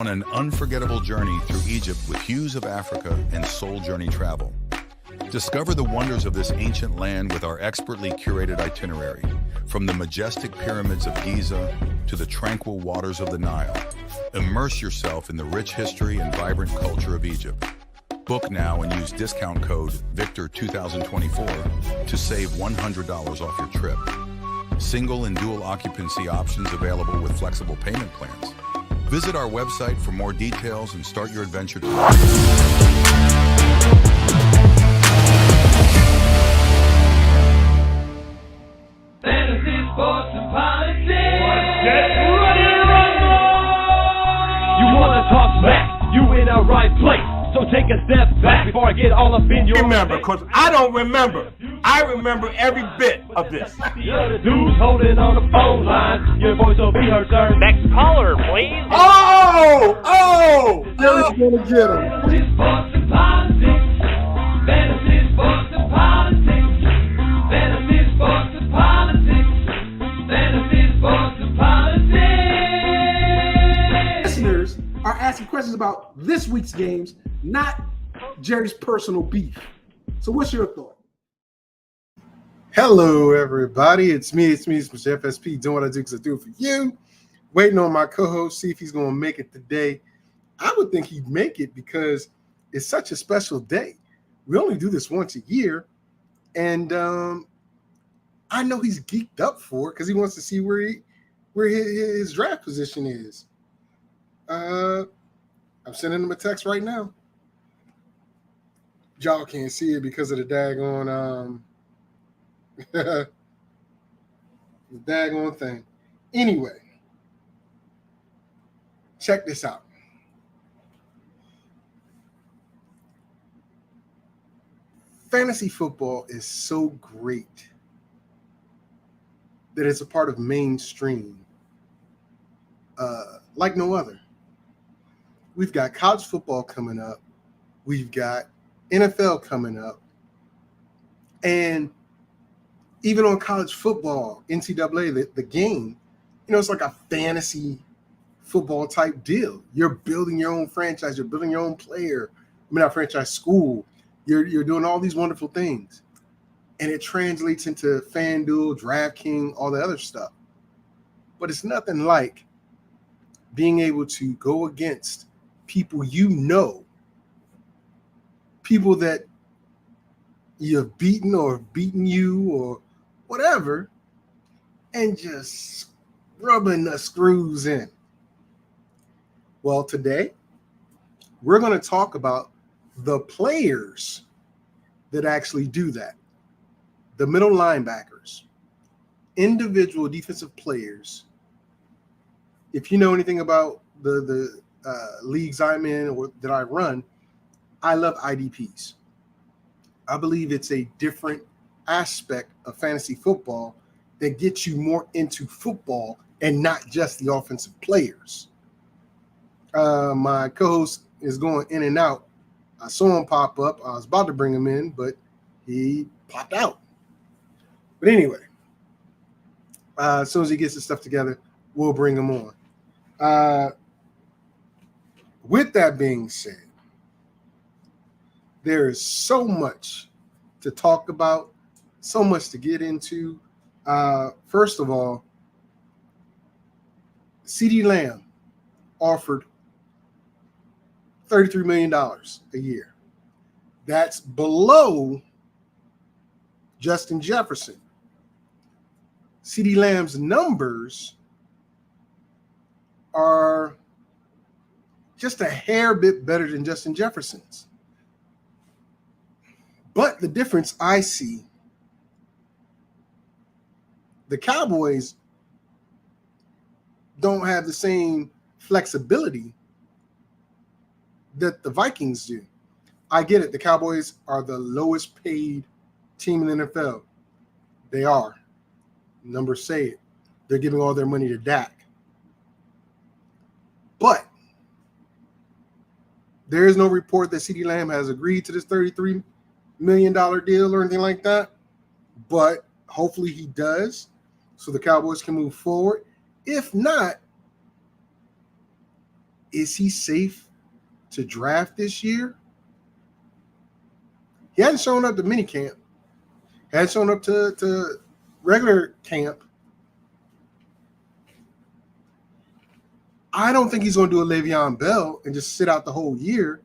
On an unforgettable journey through Egypt with Hues of Africa and Soul Journey Travel. Discover the wonders of this ancient land with our expertly curated itinerary, from the majestic pyramids of Giza to the tranquil waters of the Nile. Immerse yourself in the rich history and vibrant culture of Egypt. Book now and use discount code VICTOR2024 to save $100 off your trip. Single and dual occupancy options available with flexible payment plans. Visit our website for more details and start your adventure today. Fantasy, sports, and politics. Get ready to rumble! You wanna talk smack? You in the right place. So take a step back before I get all up in your Remember, because I don't remember. I remember every bit of this. You're the dudes holding on the phone line. Your voice will be heard, sir. Next caller, please. Oh! Eric's gonna get him. Fantasy, sports, and politics. Fantasy, sports, and politics. Fantasy, sports, and politics. Fantasy, sports, and politics. Listeners are asking questions about this week's games, not Jerry's personal beef. So what's your thought? Hello, everybody. It's me, Mr. FSP, doing what I do because I do it for you. Waiting on my co-host, see if he's going to make it today. I would think he'd make it because it's such a special day. We only do this once a year, and I know he's geeked up for it because he wants to see where his draft position is. I'm sending him a text right now. Y'all can't see it because of the daggone the daggone thing. Anyway, check this out. Fantasy football is so great that it's a part of mainstream like no other. We've got college football coming up. We've got NFL coming up. And even on college football, NCAA, the game, it's like a fantasy football type deal. You're building your own franchise. You're building your own player. Not franchise, school. You're doing all these wonderful things. And it translates into FanDuel, DraftKings, all the other stuff. But it's nothing like being able to go against people people that you've beaten or beaten you or whatever, and just rubbing the screws in. Well, today we're going to talk about the players that actually do that. The middle linebackers, individual defensive players. If you know anything about the leagues I'm in or that I run, I love IDPs. I believe it's a different aspect of fantasy football that gets you more into football and not just the offensive players. My co-host is going in and out. I saw him pop up. I was about to bring him in, but he popped out. But anyway, as soon as he gets his stuff together, we'll bring him on. With that being said, there is so much to talk about, so much to get into. First of all, CeeDee Lamb offered $33 million a year. That's below Justin Jefferson. CeeDee Lamb's numbers are just a hair bit better than Justin Jefferson's. But the difference I see, the Cowboys don't have the same flexibility that the Vikings do. I get it. The Cowboys are the lowest paid team in the NFL. They are. Numbers say it. They're giving all their money to Dak. But there is no report that CeeDee Lamb has agreed to this $33 million deal or anything like that. But hopefully he does, so the Cowboys can move forward. If not, is he safe to draft this year? He hasn't shown up to minicamp. He hasn't shown up to regular camp. I don't think he's going to do a Le'Veon Bell and just sit out the whole year.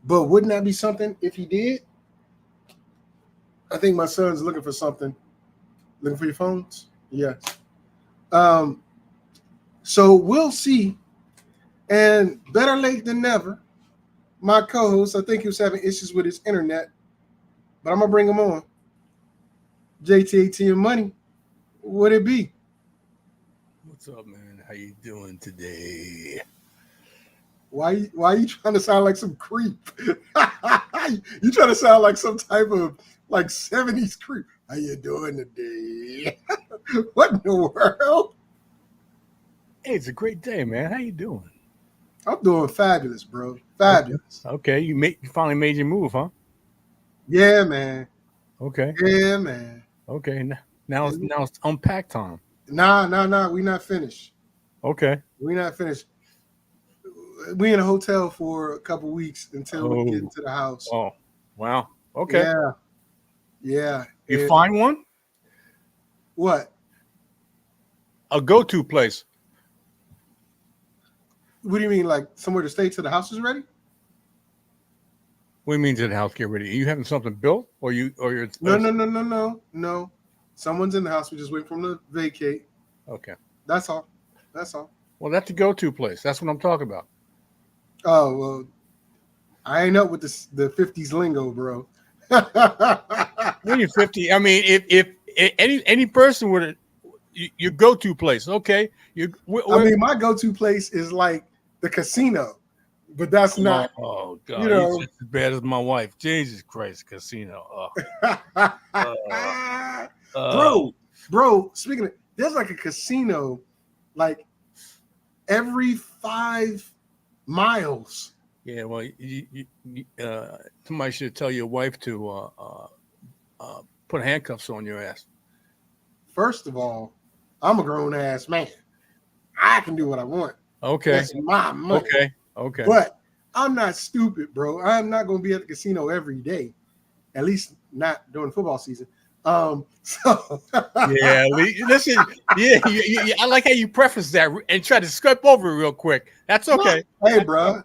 But wouldn't that be something if he did? I think my son's looking for something. Looking for your phones? Yes. So we'll see. And better late than never. My co-host, I think he was having issues with his internet, but I'm going to bring him on. JTAT and Money, what it be? What's up, man? How you doing today? Why you trying to sound like some creep? You trying to sound like some type of like 70s creep. How you doing today? What in the world? Hey, it's a great day, man. How you doing? I'm doing fabulous, bro. Fabulous. Okay, you finally made your move, huh? Yeah, man. Okay. Yeah, man. Okay. Now it's unpack time. Nah. We not finished. Okay. We not finished. We in a hotel for a couple weeks until we get into the house. Oh, wow. Okay. Yeah. You find one? What? A go-to place. What do you mean, like somewhere to stay till the house is ready? What do you mean to the house get ready? Are you having something built, or you're No. Someone's in the house. We just wait for them to vacate. Okay. That's all. Well, that's the go-to place. That's what I'm talking about. Oh well, I ain't up with the 50s lingo, bro. When you're 50, I mean, if any person would your go-to place, okay? I mean, my go-to place is like the casino, but that's not. Oh God, you know, he's just as bad as my wife. Jesus Christ, casino. Bro. Speaking of, there's like a casino, like every 5 miles. Yeah, well, somebody should tell your wife to put handcuffs on your ass. First of all, I'm a grown ass man. I can do what I want. Okay, that's my money. Okay. But I'm not stupid, bro. I'm not going to be at the casino every day, at least not during football season. So yeah, listen, yeah, I like how you preface that and try to skip over it real quick. That's okay. Hey, bro,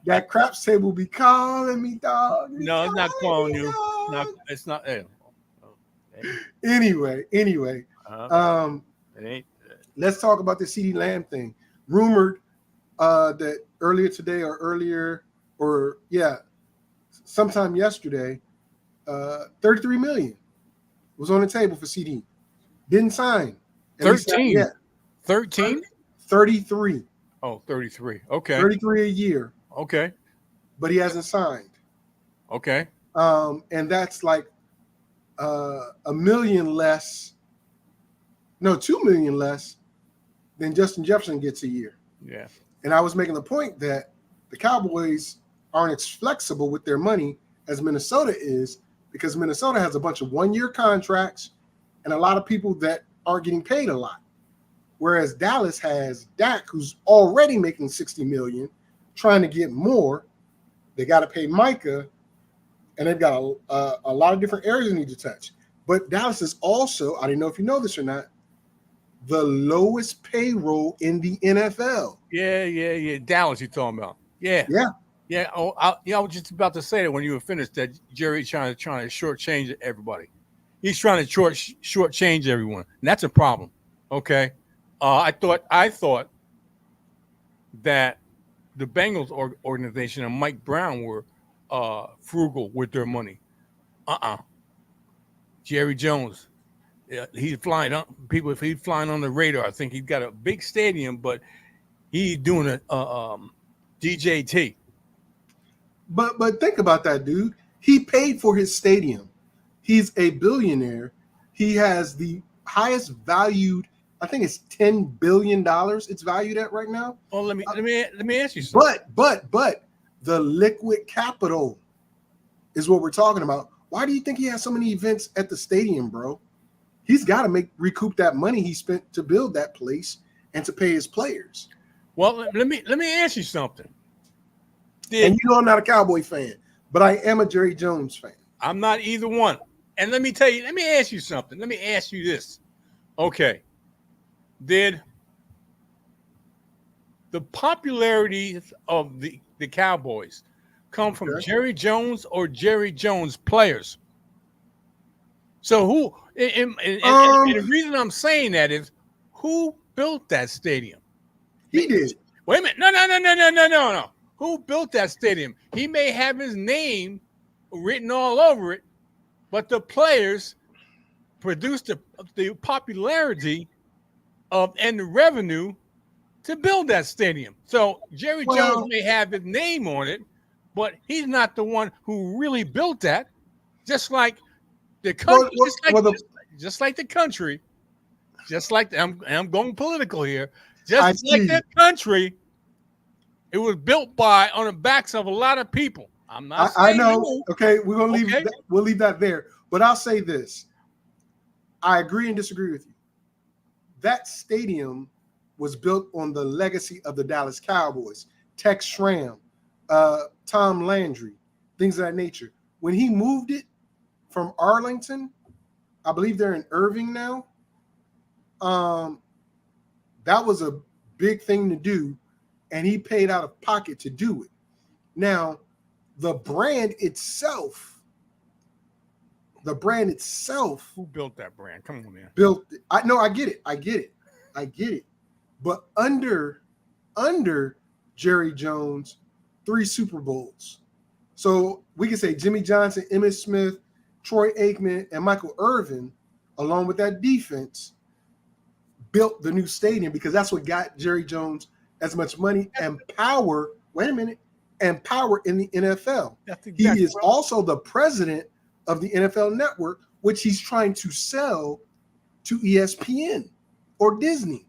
that craps table be calling me, dog. No, it's not calling you. No, it's not. Hey. Anyway, it ain't. Let's talk about the CeeDee Lamb thing. Rumored that earlier today sometime yesterday, $33 million was on the table for CeeDee. Didn't sign. 13. 13? 33. Oh, 33. Okay. 33 a year. Okay. But he hasn't signed. Okay. And that's like $1 million less. No, $2 million less than Justin Jefferson gets a year. Yeah. And I was making the point that the Cowboys aren't as flexible with their money as Minnesota is, because Minnesota has a bunch of 1-year contracts and a lot of people that aren't getting paid a lot. Whereas Dallas has Dak, who's already making $60 million, trying to get more. They got to pay Micah, and they've got a lot of different areas they need to touch. But Dallas is also, I don't know if you know this or not, the lowest payroll in the NFL. Yeah. Dallas, you're talking about. Yeah. Oh, I was just about to say that when you were finished, that Jerry's trying to shortchange everybody. He's trying to shortchange everyone, and that's a problem. Okay. I thought that the Bengals organization and Mike Brown were frugal with their money. Jerry Jones, he's flying on people. If he's flying on the radar, I think he's got a big stadium, but he's doing a DJT. But think about that, dude. He paid for his stadium. He's a billionaire. He has the highest valued. I think it's $10 billion. It's valued at right now. Oh, let me ask you something. But the liquid capital is what we're talking about. Why do you think he has so many events at the stadium, bro? He's got to recoup that money he spent to build that place and to pay his players. Well, let me ask you something. And you know I'm not a Cowboy fan, but I am a Jerry Jones fan. I'm not either one. And let me tell you, let me ask you something. Let me ask you this. Okay. Did the popularity of the Cowboys come from Jerry Jones or Jerry Jones players? So who and the reason I'm saying that is who built that stadium? He did. Wait a minute. No. Who built that stadium? He may have his name written all over it, but the players produced the popularity of and the revenue to build that stadium. So Jerry Jones may have his name on it, but he's not the one who really built that. Just like the country, just like the country, just like I'm going political here. Just like the country, it was built on the backs of a lot of people. I'm not. I know. Okay, we're gonna leave. We'll leave that there. But I'll say this: I agree and disagree with you. That stadium was built on the legacy of the Dallas Cowboys, Tex Schramm, Tom Landry, things of that nature. When he moved it from Arlington, I believe they're in Irving now. That was a big thing to do, and he paid out of pocket to do it. Now, the brand itself. Who built that brand? Come on, man. Built it. I get it. But under Jerry Jones, 3 Super Bowls. So we can say Jimmy Johnson, Emmitt Smith, Troy Aikman, and Michael Irvin, along with that defense, built the new stadium because that's what got Jerry Jones as much money and power. Wait a minute. And power in the NFL. He is also the president of the NFL Network, which he's trying to sell to ESPN or Disney.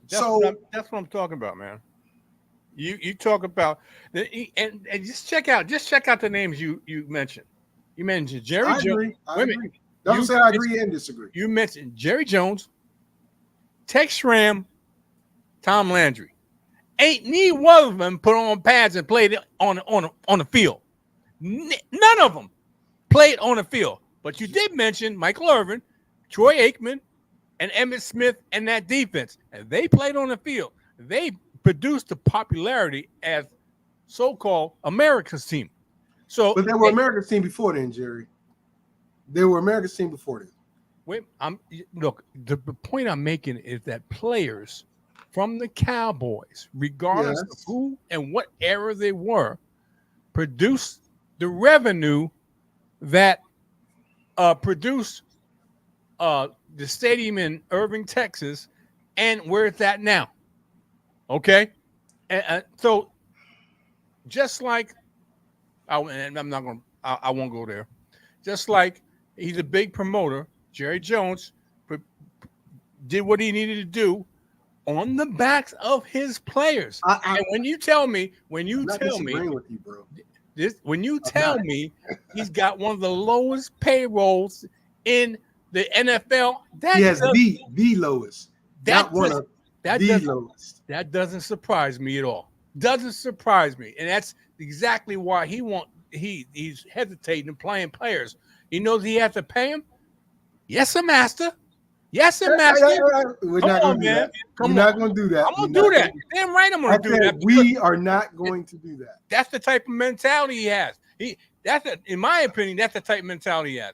That's what I'm talking about, man. You talk about and just check out the names you mentioned. You mentioned Jerry Jones. I agree. Don't say I agree and disagree. You mentioned Jerry Jones, Tex Schramm, Tom Landry. Ain't neither one of them put on pads and played on the field. None of them played on the field. But you did mention Michael Irvin, Troy Aikman, and Emmitt Smith and that defense. And they played on the field. They produced the popularity as so-called America's team. But they were America's team before then, Jerry. They were America's team before then. Wait, look, the point I'm making is that players from the Cowboys, regardless of who and what era they were, produced the revenue that produced the stadium in Irving, Texas, and where it's at now. Okay? And so just like I won't go there. Just like he's a big promoter, Jerry Jones did what he needed to do on the backs of his players. And when you tell me with you, bro. When you tell me he's got one of the lowest payrolls in the NFL, the lowest. Lowest. That doesn't surprise me at all. Doesn't surprise me, and that's exactly why he's hesitating and playing players. He knows he has to pay him. Yes, sir, master. Yes, sir, master. We're not going to do that. We're not going to do that. I'm going to do that. Damn right, I'm going to do that. We are not going to do that. That's the type of mentality he has. In my opinion, that's the type of mentality he has.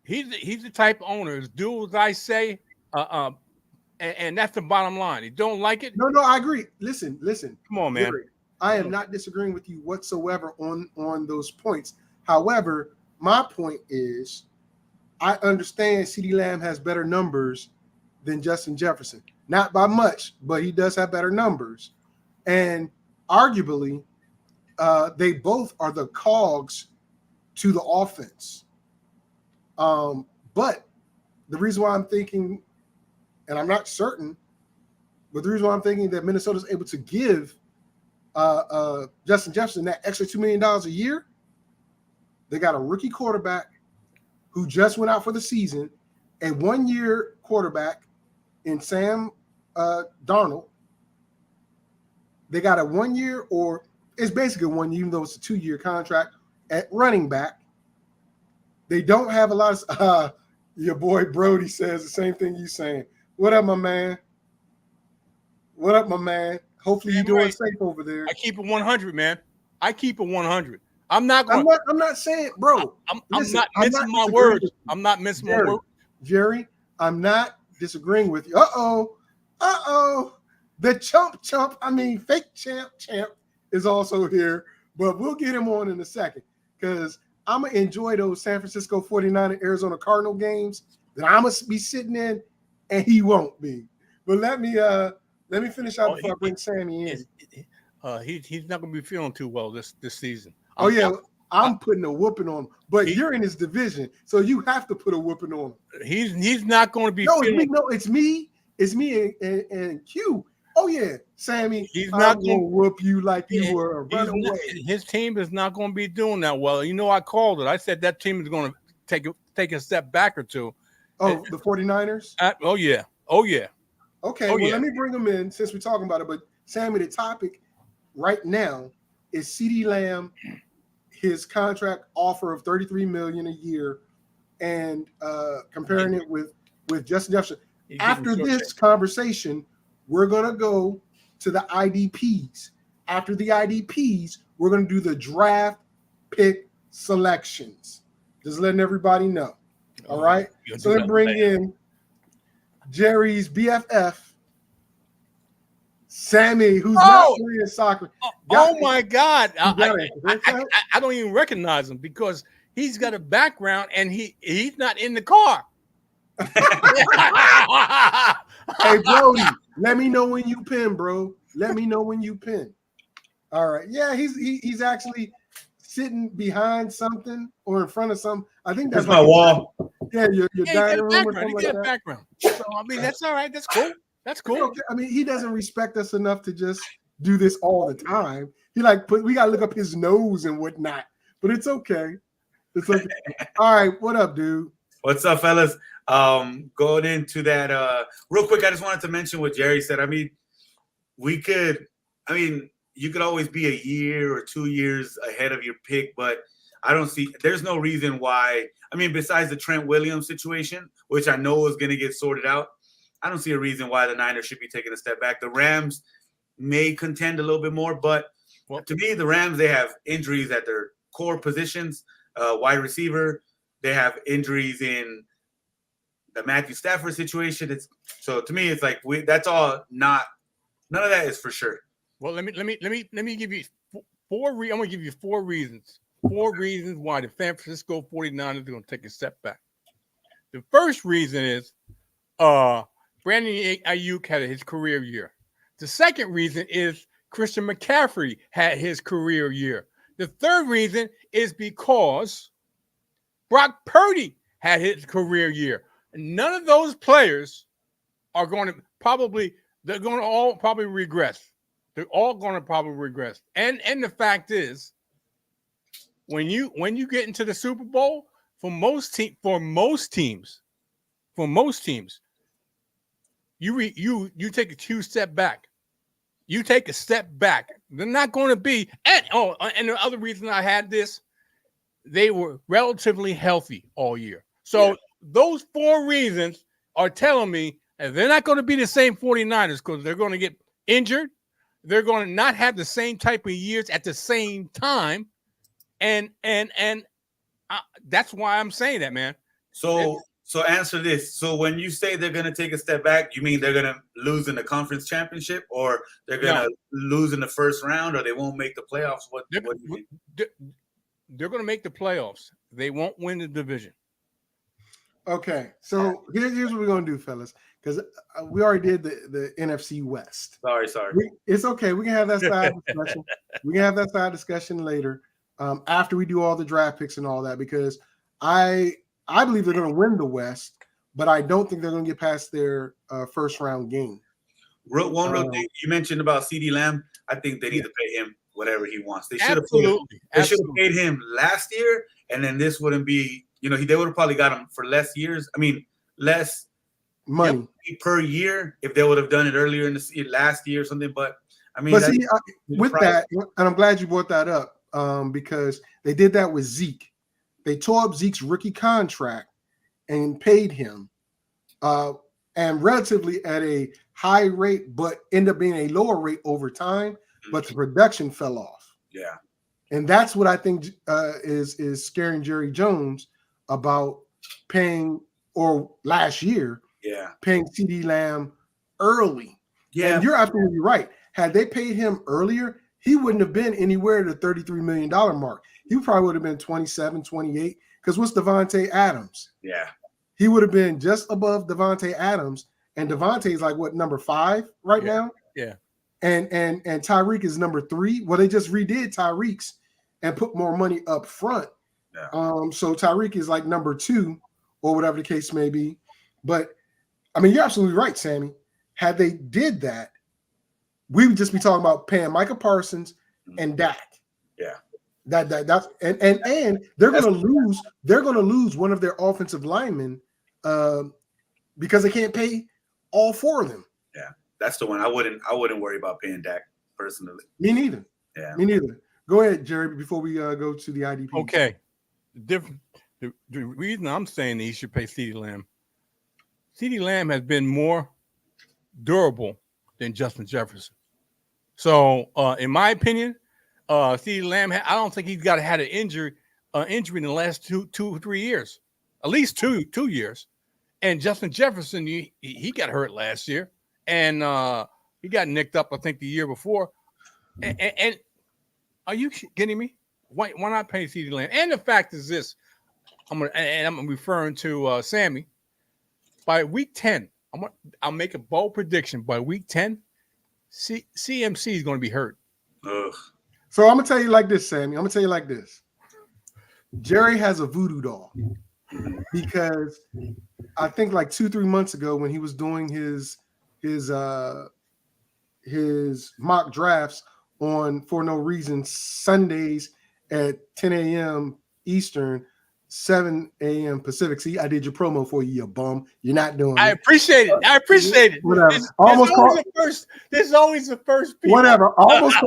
He's the type of owner. Do as I say. And that's the bottom line. You don't like it? No, I agree. Listen. Come on, man. Jerry, I am not disagreeing with you whatsoever on those points. However, my point is, I understand CeeDee Lamb has better numbers than Justin Jefferson. Not by much, but he does have better numbers. And arguably, they both are the cogs to the offense. But the reason why I'm thinking, and I'm not certain, but the reason why I'm thinking that Minnesota's able to give Justin Jefferson that extra $2 million a year, they got a rookie quarterback who just went out for the season, a one-year quarterback in Sam Darnold. They got a 1 year, or it's basically 1 year, even though it's a 2-year contract at running back. They don't have a lot of your boy Brody says the same thing you saying. What up, my man? What up, my man? Hopefully you're doing safe over there. I keep it 100, man. I keep it 100. I'm not going. I'm not saying, bro. I'm not missing my words. I'm not missing my words. Jerry, I'm not disagreeing with you. Uh-oh. The fake champ is also here, but we'll get him on in a second because I'm going to enjoy those San Francisco 49 and Arizona Cardinal games that I'm going to be sitting in, and he won't be. But let me finish out before I bring Sammy in. He's not going to be feeling too well this season. I'm putting a whooping on him, but you're in his division, so you have to put a whooping on him. He's not going to be. It's me and Q. Oh yeah, Sammy. He's not going to whoop you like you were a runaway. His team is not going to be doing that well. You know, I called it. I said that team is going to take a step back or two. Oh, the 49ers? Oh yeah. Okay, let me bring them in since we're talking about it. But Sammy, the topic right now is CeeDee Lamb, his contract offer of $33 million a year, and comparing it with Justin Jefferson. After this conversation, we're gonna go to the IDPs. After the IDPs, we're gonna do the draft pick selections. Just letting everybody know. All right. So then bring in Jerry's BFF, Sammy, who's not playing soccer. My God. I don't even recognize him because he's got a background and he's not in the car. Hey, Brody, let me know when you pin, bro. Let me know when you pin. All right. Yeah, he's actually sitting behind something or in front of something. I think that's my wall. Yeah, your dining room or something like that. Background. So I mean, that's all right. That's cool. That's cool. Okay. I mean, he doesn't respect us enough to just do this all the time. He we gotta look up his nose and whatnot. But it's okay. It's okay. All right, what up, dude? What's up, fellas? Going into that real quick, I just wanted to mention what Jerry said. I mean, you could always be a year or 2 years ahead of your pick, but there's no reason why. I mean, besides the Trent Williams situation, which I know is going to get sorted out, I don't see a reason why the Niners should be taking a step back. The Rams may contend a little bit more, but to me, the Rams, they have injuries at their core positions, wide receiver. They have injuries in the Matthew Stafford situation. So to me, it's like that's all none of that is for sure. Well, let me give you four. I'm going to give you 4 reasons. 4 reasons why the San Francisco 49ers are going to take a step back. The first reason is Brandon Ayuk had his career year. The second reason is Christian McCaffrey had his career year. The third reason is because Brock Purdy had his career year. None of those players are going to they're going to all probably regress. They're all going to probably regress. And the fact is, when you get into the Super Bowl, for most teams, you take a 2 step back. You take a step back. They're not going to be. And the other reason I had this, they were relatively healthy all year. So those 4 reasons are telling me that they're not going to be the same 49ers because they're going to get injured. They're going to not have the same type of years at the same time. And that's why I'm saying that, man. So answer this. So when you say they're going to take a step back, you mean they're going to lose in the conference championship, or they're going to lose in the first round, or they won't make the playoffs? What do you mean? They're going to make the playoffs. They won't win the division. Okay, so here's what we're going to do, fellas, because we already did the NFC West. Sorry. It's okay. We can have that side discussion. We can have that side discussion later after we do all the draft picks and all that, because I believe they're going to win the West, but I don't think they're going to get past their first round game. One real thing you mentioned about CeeDee Lamb, I think they need to pay him whatever he wants. They should have paid him last year, and then this wouldn't be. They would have probably got him for less years. I mean, less money per year if they would have done it earlier in the last year or something. But I mean, but see, with that, and I'm glad you brought that up because they did that with Zeke. They tore up Zeke's rookie contract and paid him, and relatively at a high rate, but ended up being a lower rate over time. But the production fell off. Yeah, and that's what I think is scaring Jerry Jones about paying, or last year, paying CeeDee Lamb early. Yeah, and you're absolutely right. Had they paid him earlier, he wouldn't have been anywhere to the $33 million mark. He probably would have been 27, 28. Because what's Devontae Adams? Yeah. He would have been just above Devontae Adams. And Devontae's like, what, number 5 right now? Yeah. And Tyreek is number 3. Well, they just redid Tyreek's and put more money up front. Yeah. So Tyreek is like number 2 or whatever the case may be. But, I mean, you're absolutely right, Sammy. Had they did that, we would just be talking about paying Micah Parsons and Dak. Yeah. That's and they're going to lose. They're going to lose one of their offensive linemen because they can't pay all 4 of them. Yeah, that's the one. I wouldn't worry about paying Dak personally. Me neither. Yeah, me neither. Go ahead, Jerry. Before we go to the IDP. Okay. The reason I'm saying that he should pay CeeDee Lamb has been more durable than Justin Jefferson. So, in my opinion, CeeDee Lamb, I don't think he's had an injury in the last two or 3 years, at least two years. And Justin Jefferson, he got hurt last year, and he got nicked up, I think, the year before. And are you kidding me? Why not pay CeeDee Lamb? And the fact is this: I'm referring to Sammy. By week 10, I'll make a bold prediction. By week 10, CMC is going to be hurt. Ugh. So I'm gonna tell you like this, Sammy. I'm gonna tell you like this. Jerry has a voodoo doll because I think like 2-3 months ago when he was doing his mock drafts on For No Reason Sundays at 10 a.m. Eastern, 7 a.m. Pacific. See, I did your promo for you, you bum. You're not doing it. I appreciate it. Whatever. There's always the first people. Whatever. Almost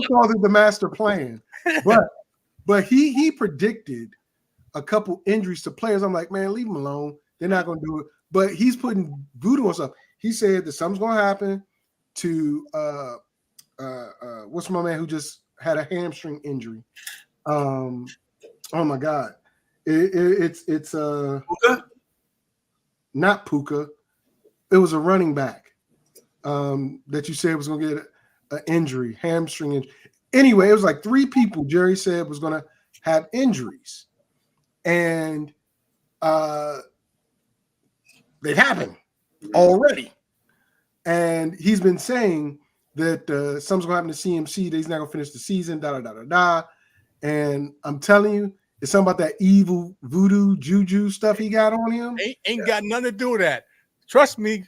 called it the master plan. But he predicted a couple injuries to players. I'm like, man, leave them alone. They're not going to do it. But he's putting voodoo on stuff. He said that something's going to happen to what's my man who just had a hamstring injury? Oh my God. It's Puka? Not Puka. It was a running back that you said was going to get an injury, hamstring injury. Anyway, it was like 3 people Jerry said was going to have injuries, and they've happened already. And he's been saying that something's going to happen to CMC. That he's not going to finish the season. And I'm telling you, it's something about that evil voodoo juju stuff he got on him. Ain't got nothing to do with that. Trust me.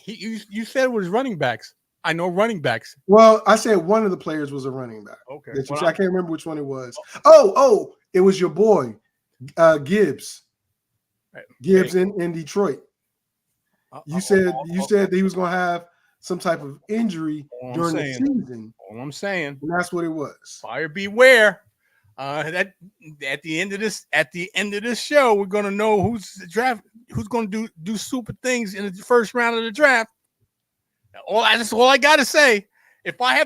You said it was running backs. I know running backs. Well, I said one of the players was a running back. Okay. I can't remember which one it was. Oh, it was your boy, Gibbs. Gibbs in Detroit. You said that he was going to have some type of injury during the season. All I'm saying. And that's what it was. Buyer beware. That at the end of this show, we're gonna know who's going to do super things in the first round of the draft. That's all I gotta say. If I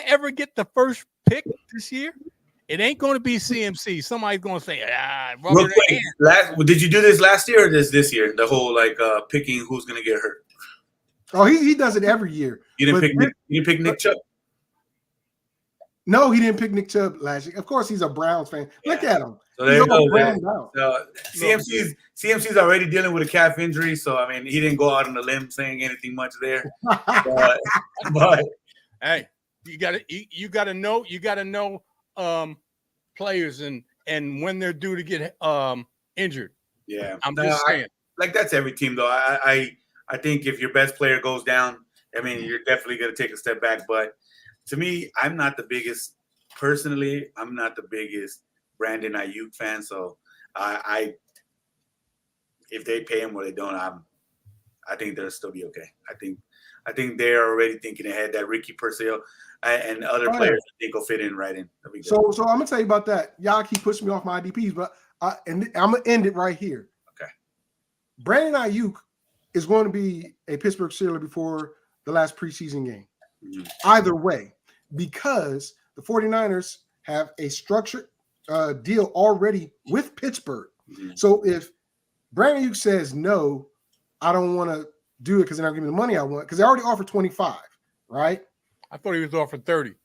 ever get the first pick this year, it ain't going to be CMC. Somebody's going to say, Real quick, did you do this last year or this year? The whole picking who's going to get hurt. Oh, he does it every year. You didn't pick Nick Chubb? No, he didn't pick Nick Chubb last year. Of course, he's a Browns fan. Yeah. Look at him. So there you go. CMC's already dealing with a calf injury, so I mean he didn't go out on a limb saying anything much there. but hey, you gotta know players and when they're due to get injured. Yeah, I'm just saying. That's every team though. I think if your best player goes down, I mean you're definitely gonna take a step back. But to me, I'm not the biggest Brandon Ayuk fan, so I if they pay him or they don't, I think they'll still be okay. I think they're already thinking ahead that Ricky Purcell and other players I think will fit in right in. So I'm gonna tell you about that. Y'all keep pushing me off my IDPs, but I'm gonna end it right here. Okay. Brandon Ayuk is going to be a Pittsburgh Steeler before the last preseason game. Mm-hmm. Either way, because the 49ers have a structured deal already with Pittsburgh. Mm-hmm. So if Brandon Ayuk says no, I don't want to do it because they're not giving me the money I want, because they already offered 25, right? I thought he was offered 30.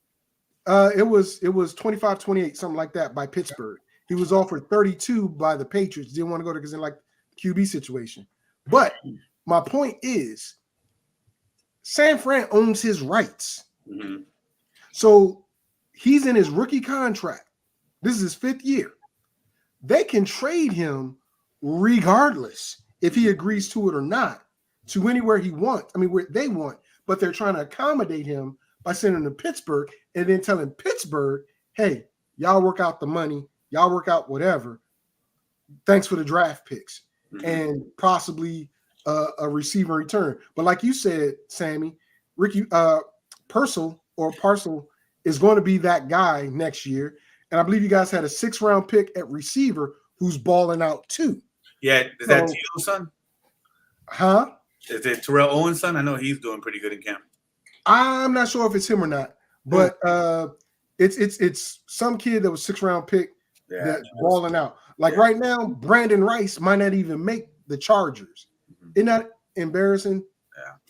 It was 25-28, something like that by Pittsburgh. He was offered 32 by the Patriots. Didn't want to go there because they're like QB situation. But my point is, San Fran owns his rights. Mm-hmm. So he's in his rookie contract. This is his 5th year. They can trade him regardless if he agrees to it or not, to anywhere he wants. I mean, where they want, but they're trying to accommodate him by sending him to Pittsburgh and then telling Pittsburgh, hey, y'all work out the money, y'all work out whatever. Thanks for the draft picks and possibly a receiver return. But like you said, Sammy, Ricky Parcell is going to be that guy next year. And I believe you guys had a 6th-round pick at receiver who's balling out too. Yeah, is that T.O.'s son? Huh? Is it Terrell Owens' son? I know he's doing pretty good in camp. I'm not sure if it's him or not, but it's some kid that was 6th-round pick that's balling out. Like right now, Brandon Rice might not even make the Chargers. Isn't that embarrassing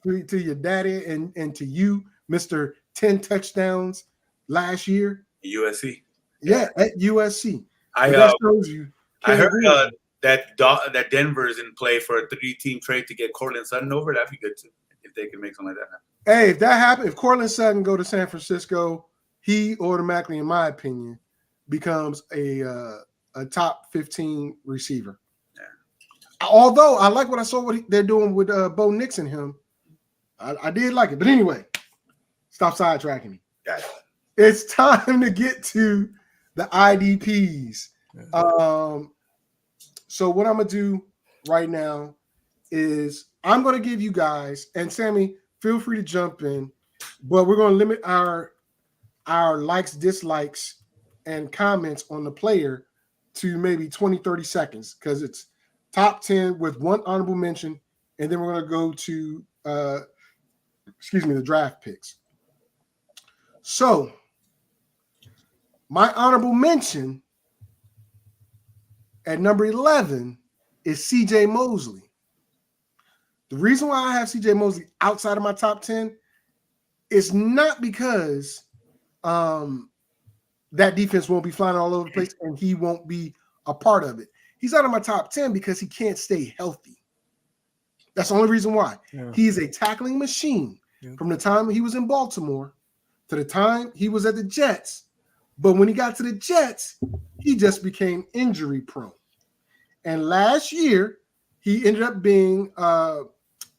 to your daddy and to you, Mr. 10 touchdowns last year? USC. Yeah, at USC. I heard that Denver's in play for a 3-team trade to get Cortland Sutton over. That'd be good too if they can make something like that happen. Hey, if that happens, if Cortland Sutton go to San Francisco, he automatically, in my opinion, becomes a top 15 receiver. Yeah. Although I like what I saw what they're doing with Bo Nix and him. I did like it. But anyway, stop sidetracking me. Got it. It's time to get to the IDPs. So what I'm going to do right now is I'm going to give you guys, and Sammy, feel free to jump in, but we're going to limit our likes, dislikes, and comments on the player to maybe 20, 30 seconds because it's top 10 with one honorable mention, and then we're going to go to, the draft picks. So my honorable mention at number 11 is CJ Mosley. The reason why I have CJ Mosley outside of my top 10 is not because that defense won't be flying all over the place and he won't be a part of it. He's out of my top 10 because he can't stay healthy. That's the only reason why. Yeah. He is a tackling machine from the time he was in Baltimore to the time he was at the Jets. But when he got to the Jets, he just became injury prone. And last year, he ended up being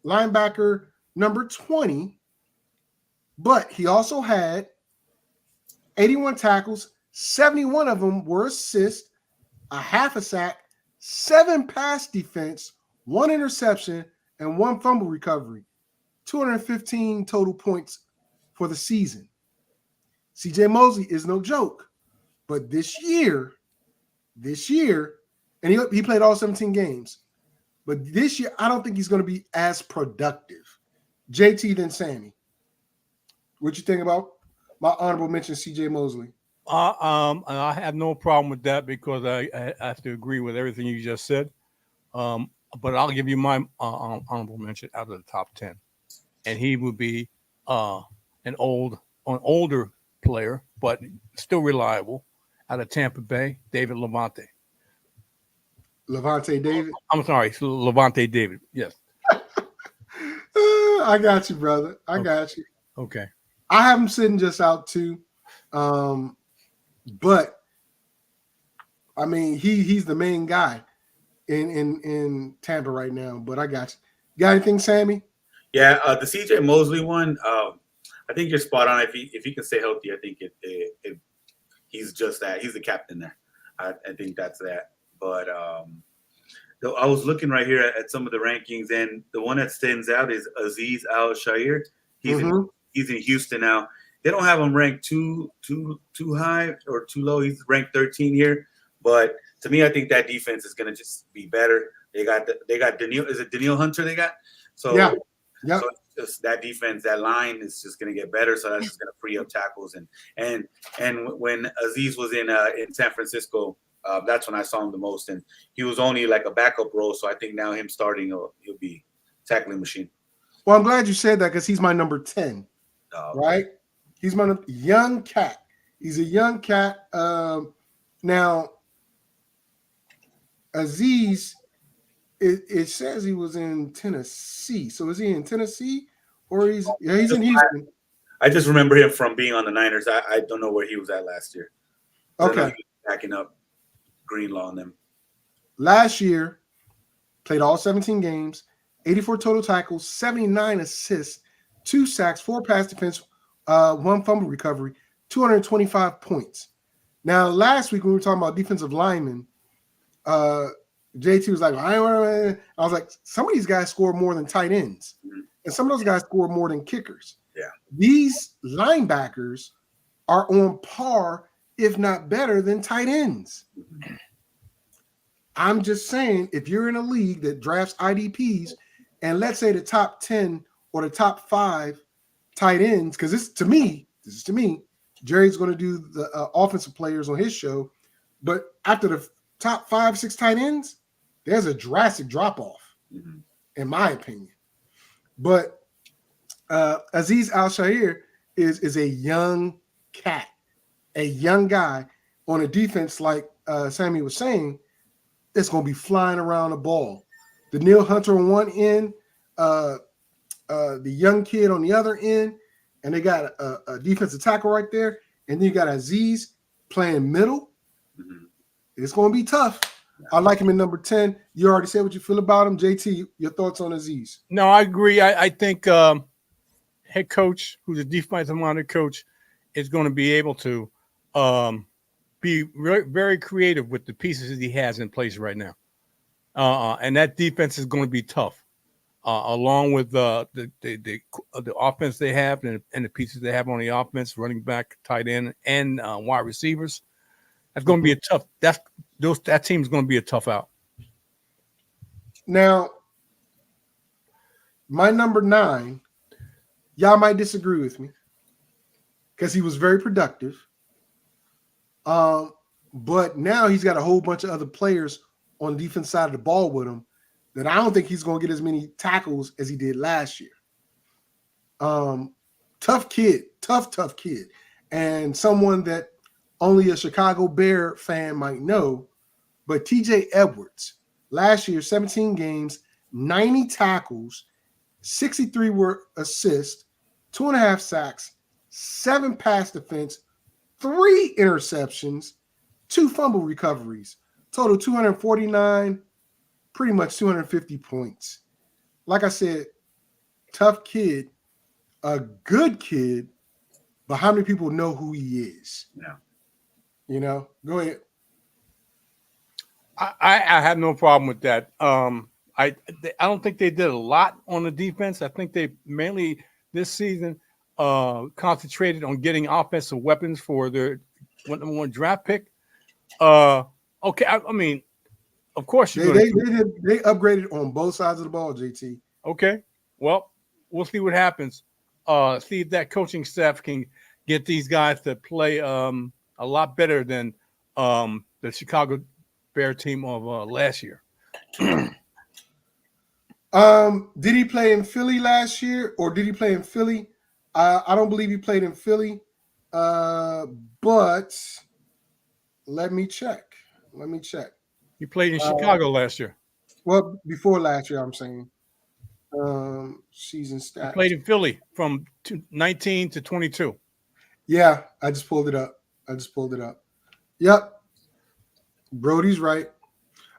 linebacker number 20, but he also had 81 tackles, 71 of them were assists, a half a sack, 7 pass defense, 1 interception, and 1 fumble recovery, 215 total points for the season. CJ Mosley is no joke, but this year, and he played all 17 games, but this year I don't think he's going to be as productive. JT than Sammy. What you think about my honorable mention, CJ Mosley? I have no problem with that because I have to agree with everything you just said. But I'll give you my honorable mention out of the top 10, and he would be an older player, but still reliable, out of Tampa Bay, David Levante. Levante David? I'm sorry, Levante David. Yes. I got you, brother. I got you. Okay. I have him sitting just out too. But I mean, he's the main guy in Tampa right now. But I got you. Got anything, Sammy? Yeah, the CJ Mosley one. I think you're spot on. If he can stay healthy, I think he's just that. He's the captain there. I think that's that. But So I was looking right here at some of the rankings, and the one that stands out is Aziz Al-Shair. He's in Houston now. They don't have him ranked too high or too low. He's ranked 13 here, but to me, I think that defense is going to just be better. They got Daniil. Is it Daniil Hunter? They got so yeah. So just that defense, that line is just going to get better. So that's just going to free up tackles. And when Aziz was in San Francisco, that's when I saw him the most. And he was only like a backup role. So I think now him starting, he'll be tackling machine. Well, I'm glad you said that because he's my number 10. Right? He's my young cat. He's a young cat. Now, Aziz, it says he was in Tennessee. So is he in Tennessee or he's in Houston? I just remember him from being on the Niners. I don't know where he was at last year. Okay. Backing up Greenlaw and them. Last year, played all 17 games, 84 total tackles, 79 assists, 2 sacks, 4 pass defense, 1 fumble recovery, 225 points. Now, last week when we were talking about defensive linemen, JT was like, I was like, some of these guys score more than tight ends, and some of those guys score more than kickers. Yeah, these linebackers are on par, if not better, than tight ends. I'm just saying, if you're in a league that drafts IDPs, and let's say the top 10 or the top 5 tight ends, because this is to me, Jerry's going to do the offensive players on his show, but after the top 5, 6 tight ends, there's a drastic drop-off, in my opinion. But Aziz Al-Shair is a young cat, a young guy on a defense like Sammy was saying, that's going to be flying around the ball. The Daniil Hunter on one end, the young kid on the other end, and they got a defensive tackle right there, and then you got Aziz playing middle. It's going to be tough. I like him in number 10. You already said what you feel about him. JT, your thoughts on Aziz? No, I agree. I think head coach, who's a defensive-minded coach, is going to be able to be very creative with the pieces that he has in place right now. And that defense is going to be tough, along with the offense they have and the pieces they have on the offense, running back, tight end, and wide receivers. That's going to be a tough. That team is going to be a tough out. Now, my number 9, y'all might disagree with me because he was very productive. But now he's got a whole bunch of other players on the defense side of the ball with him that I don't think he's going to get as many tackles as he did last year. Tough kid, tough kid, and someone that only a Chicago Bear fan might know. But TJ Edwards, last year, 17 games, 90 tackles, 63 were assists, 2.5 sacks, 7 pass defense, 3 interceptions, 2 fumble recoveries, total 249, pretty much 250 points. Like I said, tough kid, a good kid, but how many people know who he is? Yeah. You know, go ahead. I have no problem with that. I don't think they did a lot on the defense. I think they mainly this season concentrated on getting offensive weapons for their number 1 draft pick. Okay, I mean, of course they upgraded on both sides of the ball, JT. Okay, well, we'll see what happens. See if that coaching staff can get these guys to play a lot better than the Chicago Bear team of last year. Did he play in Philly last year, or did he play in Philly? I don't believe he played in Philly, but let me check. He played in Chicago last year. Well, before last year, I'm saying. Season stats. He played in Philly from 19 to 22. Yeah, I just pulled it up. Yep. Brody's right.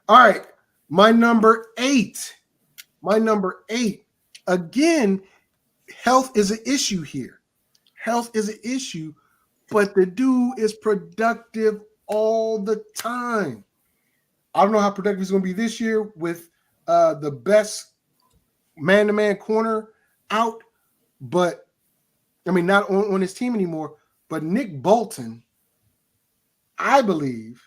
All right. My number 8. Again, health is an issue here. But the dude is productive all the time. I don't know how productive he's going to be this year with the best man-to-man corner out, but I mean, not on his team anymore. But Nick Bolton, I believe,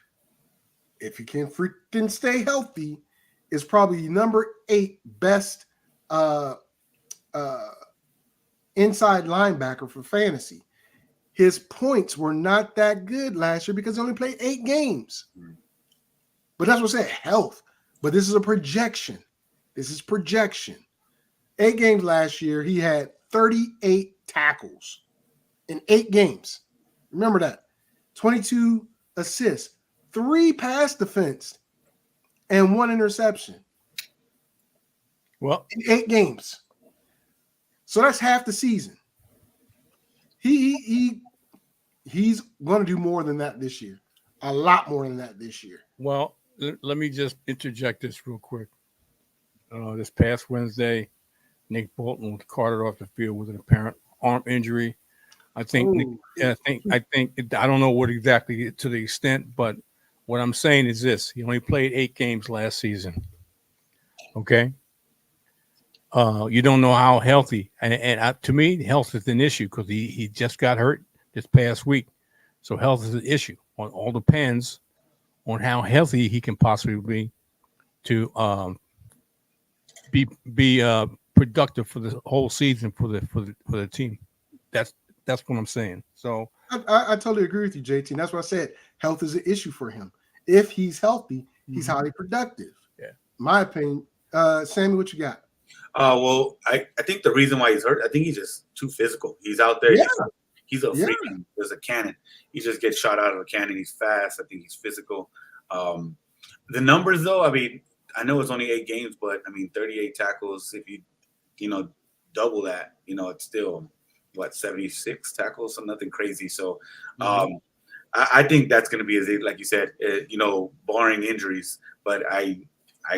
if he can freaking stay healthy, is probably number 8 best inside linebacker for fantasy. His points were not that good last year because he only played 8 games. But that's what I said, health. But this is a projection. This is projection. 8 games last year, he had 38 tackles in 8 games. Remember that. 22 assists, 3 pass defense, and 1 interception. Well, in 8 games. So that's half the season. He's going to do more than that this year. A lot more than that this year. Well, let me just interject this real quick. This past Wednesday, Nick Bolton was carted off the field with an apparent arm injury. I think I don't know what exactly to the extent, but what I'm saying is this: he only played 8 games last season. Okay, you don't know how healthy, and to me, health is an issue because he just got hurt this past week, so health is an issue. All depends on how healthy he can possibly be to be productive for the whole season for the team. That's what I'm saying. So I totally agree with you, JT. And that's what I said. Health is an issue for him. If he's healthy, he's highly productive. Yeah. My opinion. Sammy, what you got? Well, I think the reason why he's hurt, I think he's just too physical. He's out there. Yeah. He's a freaking, there's a cannon. He just gets shot out of a cannon. He's fast. I think he's physical. The numbers, though, I mean, I know it's only 8 games, but I mean, 38 tackles. If you double that, it's still 76 tackles, so nothing crazy. So, I think that's going to be, like you said, barring injuries. But I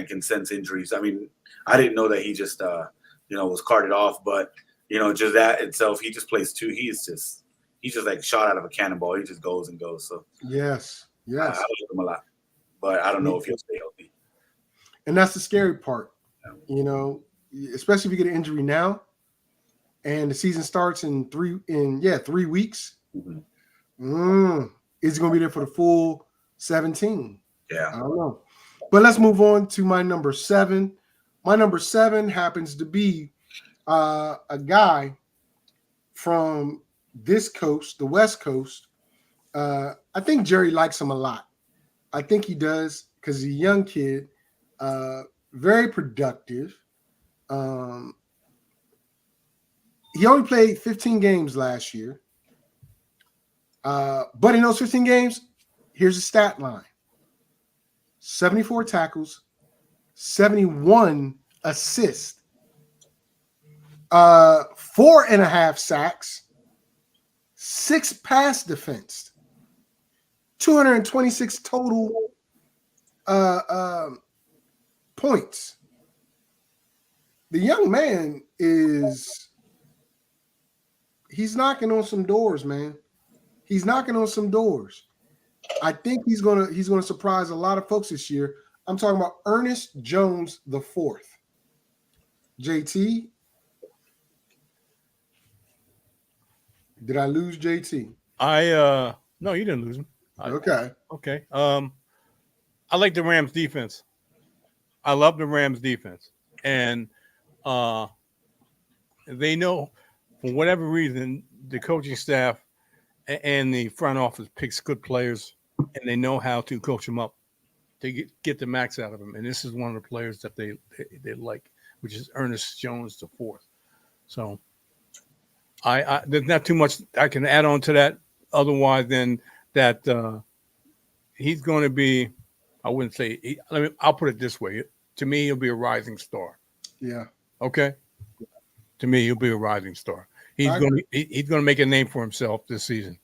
can sense injuries. I mean, I didn't know that he just was carted off, but just that itself, he just plays too. He's just like shot out of a cannonball. He just goes and goes. So yes, I like him a lot, but I don't know if he'll stay healthy. And that's the scary part, especially if you get an injury now, and the season starts in 3 weeks. Mm-hmm. Is he going to be there for the full 17? Yeah, I don't know. But let's move on to my number 7. My number 7 happens to be a guy from this coast, the West Coast. I think Jerry likes him a lot. I think he does because he's a young kid, very productive. He only played 15 games last year. But in those 15 games, here's the stat line. 74 tackles, 71 assists, 4.5 sacks, 6 pass defense, 226 total points. The young man he's knocking on some doors, man. He's knocking on some doors. I think he's gonna surprise a lot of folks this year. I'm talking about Ernest Jones the fourth. JT, did I lose JT? No, you didn't lose him. Okay. I like the Rams defense. I love the Rams defense, and they know for whatever reason the coaching staff and the front office picks good players, and they know how to coach them up to get the max out of them. And this is one of the players that they like, which is Ernest Jones the fourth. So I there's not too much I can add on to that otherwise than that he's going to be, I wouldn't say, I'll put it this way. To me, he'll be a rising star. Yeah. Okay. To me, he'll be a rising star. He's going to make a name for himself this season.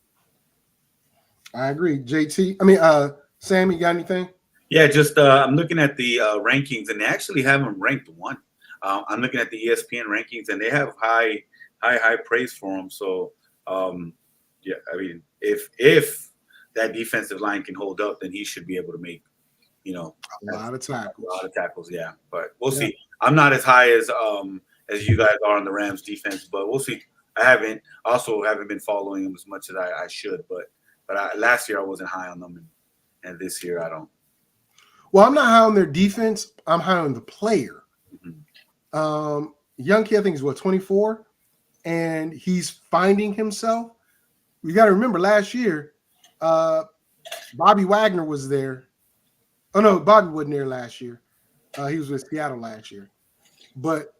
I agree. JT, Sam, you got anything? Yeah, just I'm looking at the rankings, and they actually have him ranked 1. I'm looking at the ESPN rankings, and they have high praise for him. So, yeah, I mean, if that defensive line can hold up, then he should be able to make, a lot of tackles. A lot of tackles, yeah. But we'll see. I'm not as high as you guys are on the Rams defense, but we'll see. I haven't been following them as much as I should, but last year I wasn't high on them, and this year I don't. Well, I'm not high on their defense. I'm high on the player. Mm-hmm. Young kid, I think he's 24, and he's finding himself. You got to remember last year, Bobby Wagner was there. Oh no, Bobby wasn't there last year. He was with Seattle last year, but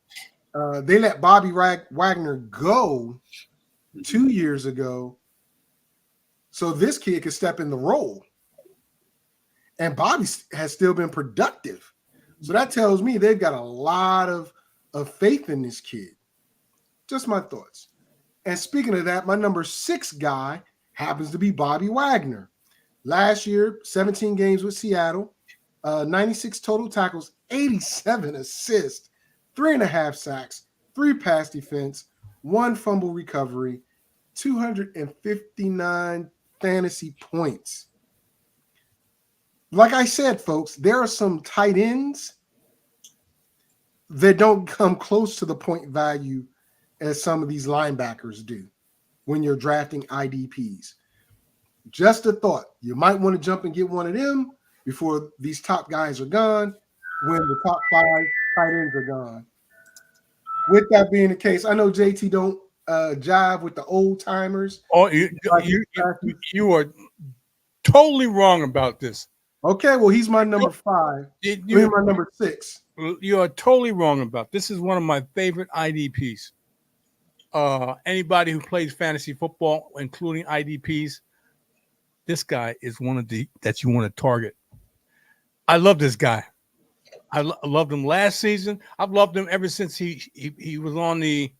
they let Bobby Wagner go 2 years ago, so this kid could step in the role. And Bobby has still been productive, so that tells me they've got a lot of faith in this kid. Just my thoughts. And speaking of that, my number 6 guy happens to be Bobby Wagner. Last year, 17 games with Seattle, 96 total tackles, 87 assists, 3.5 sacks, 3 pass defense, 1 fumble recovery, 259 fantasy points. Like I said, folks, there are some tight ends that don't come close to the point value as some of these linebackers do when you're drafting IDPs. Just a thought. You might want to jump and get one of them before these top guys are gone, when the top 5 tight ends are gone. With that being the case, I know JT don't jive with the old timers. Oh, you are totally wrong about this. Okay, well, he's my number 5. You're my number 6. You are totally wrong about this. Is one of my favorite IDPs. Anybody who plays fantasy football, including IDPs, this guy is one of the that you want to target. I love this guy. I loved him last season. I've loved him ever since he was on the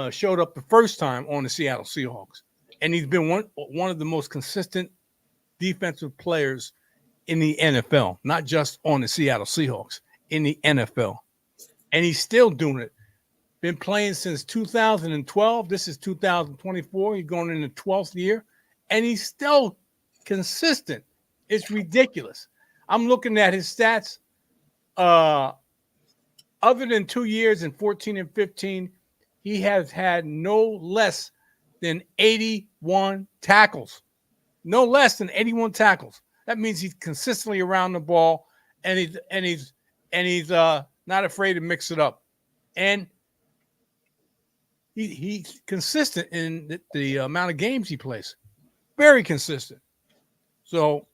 showed up the first time on the Seattle Seahawks, and he's been one of the most consistent defensive players in the NFL, not just on the Seattle Seahawks, in the NFL. And he's still doing it. Been playing since 2012. This is 2024. He's going in the 12th year, and he's still consistent. It's ridiculous. I'm looking at his stats. Other than 2 years in 14 and 15, he has had no less than 81 tackles. No less than 81 tackles. That means he's consistently around the ball, and he's not afraid to mix it up. And he's consistent in the amount of games he plays. Very consistent. So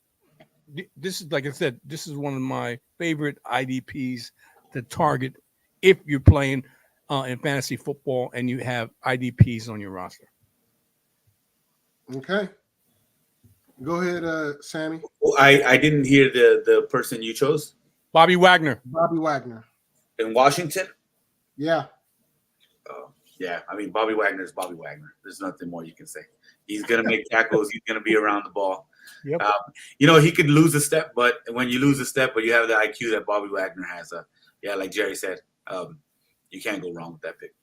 this is, like I said, this is one of my favorite IDPs to target if you're playing in fantasy football and you have IDPs on your roster. Okay. Go ahead, Sammy. Well, I didn't hear the person you chose. Bobby Wagner. Bobby Wagner. In Washington? Yeah. Yeah, I mean, Bobby Wagner is Bobby Wagner. There's nothing more you can say. He's going to make tackles. He's going to be around the ball. Yep. He could lose a step, but when you lose a step, but you have the IQ that Bobby Wagner has, like Jerry said, you can't go wrong with that pick.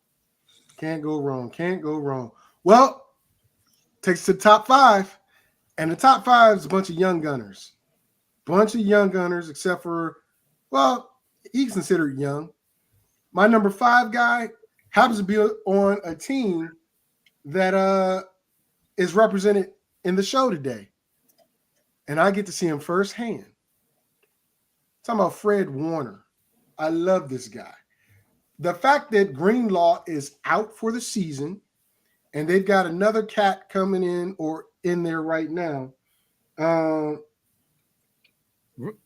Can't go wrong. Can't go wrong. Well, takes to the top 5. And the top 5 is a bunch of young gunners. Except for, well, he's considered young. My number 5 guy happens to be on a team that is represented in the show today. And I get to see him firsthand. Talking about Fred Warner. I love this guy. The fact that Greenlaw is out for the season, and they've got another cat coming in or in there right now.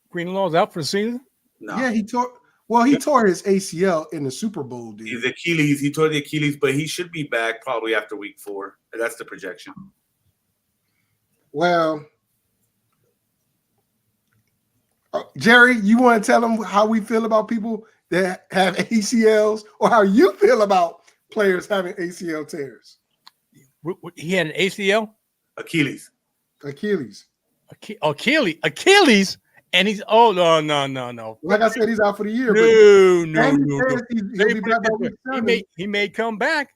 Greenlaw's out for the season? No. Yeah, he tore his ACL in the Super Bowl, dude. His Achilles, he tore the Achilles, but he should be back probably after week 4. That's the projection. Well, Jerry, you want to tell them how we feel about people that have ACLs, or how you feel about players having ACL tears? He had an ACL? Achilles. Achilles. And he's no. Like I said, he's out for the year. He may come back,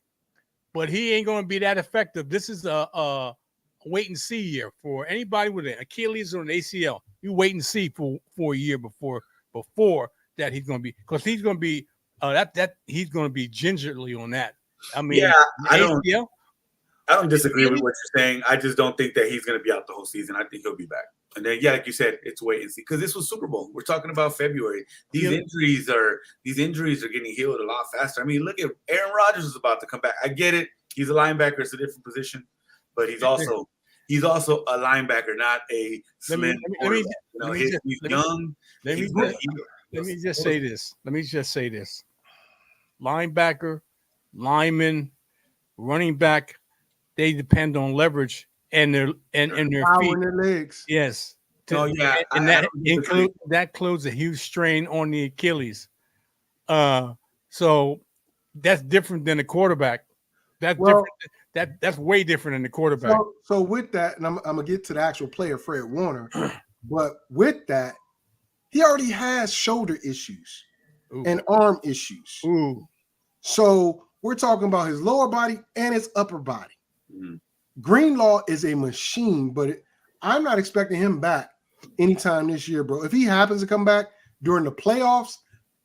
but he ain't going to be that effective. This is wait and see year for anybody with an Achilles or an ACL. You wait and see for a year before that he's going to be, because he's going to be he's going to be gingerly on that. I mean, Yeah, ACL. I don't disagree with what you're saying. I just don't think that he's going to be out the whole season. I think he'll be back. And then, yeah, like you said, it's wait and see, because this was Super Bowl. We're talking about February. These injuries are getting healed a lot faster. I mean, look at Aaron Rodgers is about to come back. I get it. He's a linebacker. It's a different position, but he's also a linebacker, not a slim quarterback. He's young. Let me just say this. Linebacker, lineman, running back, they depend on leverage and their feet and their legs. Yes. And that includes a huge strain on the Achilles. So that's different than a quarterback. That's way different than the quarterback. So with that, and I'm gonna get to the actual player, Fred Warner, but with that, he already has shoulder issues and arm issues. So we're talking about his lower body and his upper body. Greenlaw is a machine, but I'm not expecting him back anytime this year, bro. If he happens to come back during the playoffs,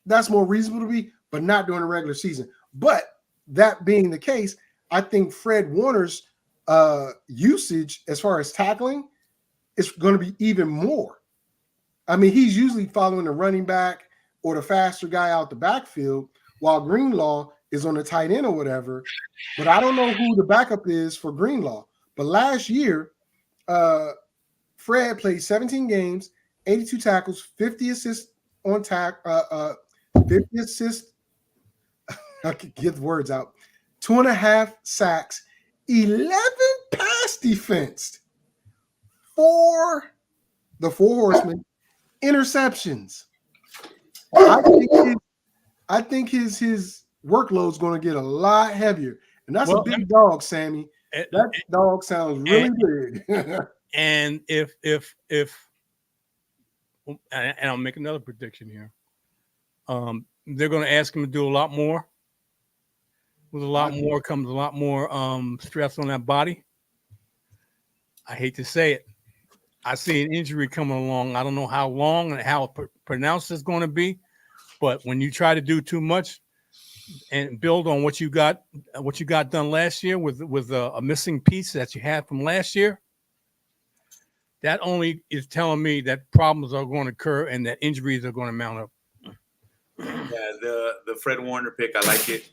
that's more reasonable to be, but not during the regular season. But that being the case, I think Fred Warner's usage as far as tackling is going to be even more. I mean, he's usually following the running back or the faster guy out the backfield, while Greenlaw is on the tight end or whatever. But I don't know who the backup is for Greenlaw. But last year, Fred played 17 games, 82 tackles, 50 assists on 50 assists. I could get the words out. 2.5 sacks, 11 pass defense, 4 horsemen, interceptions. I think his workload is going to get a lot heavier, and that's a big dog, Sammy. That dog sounds really big. And if and I'll make another prediction here, they're going to ask him to do a lot more. With a lot more comes a lot more stress on that body. I hate to say it. I see an injury coming along. I don't know how long and how pronounced it's going to be, but when you try to do too much and build on what you got done last year with a missing piece that you had from last year, that only is telling me that problems are going to occur and that injuries are going to mount up. Yeah, the Fred Warner pick, I like it.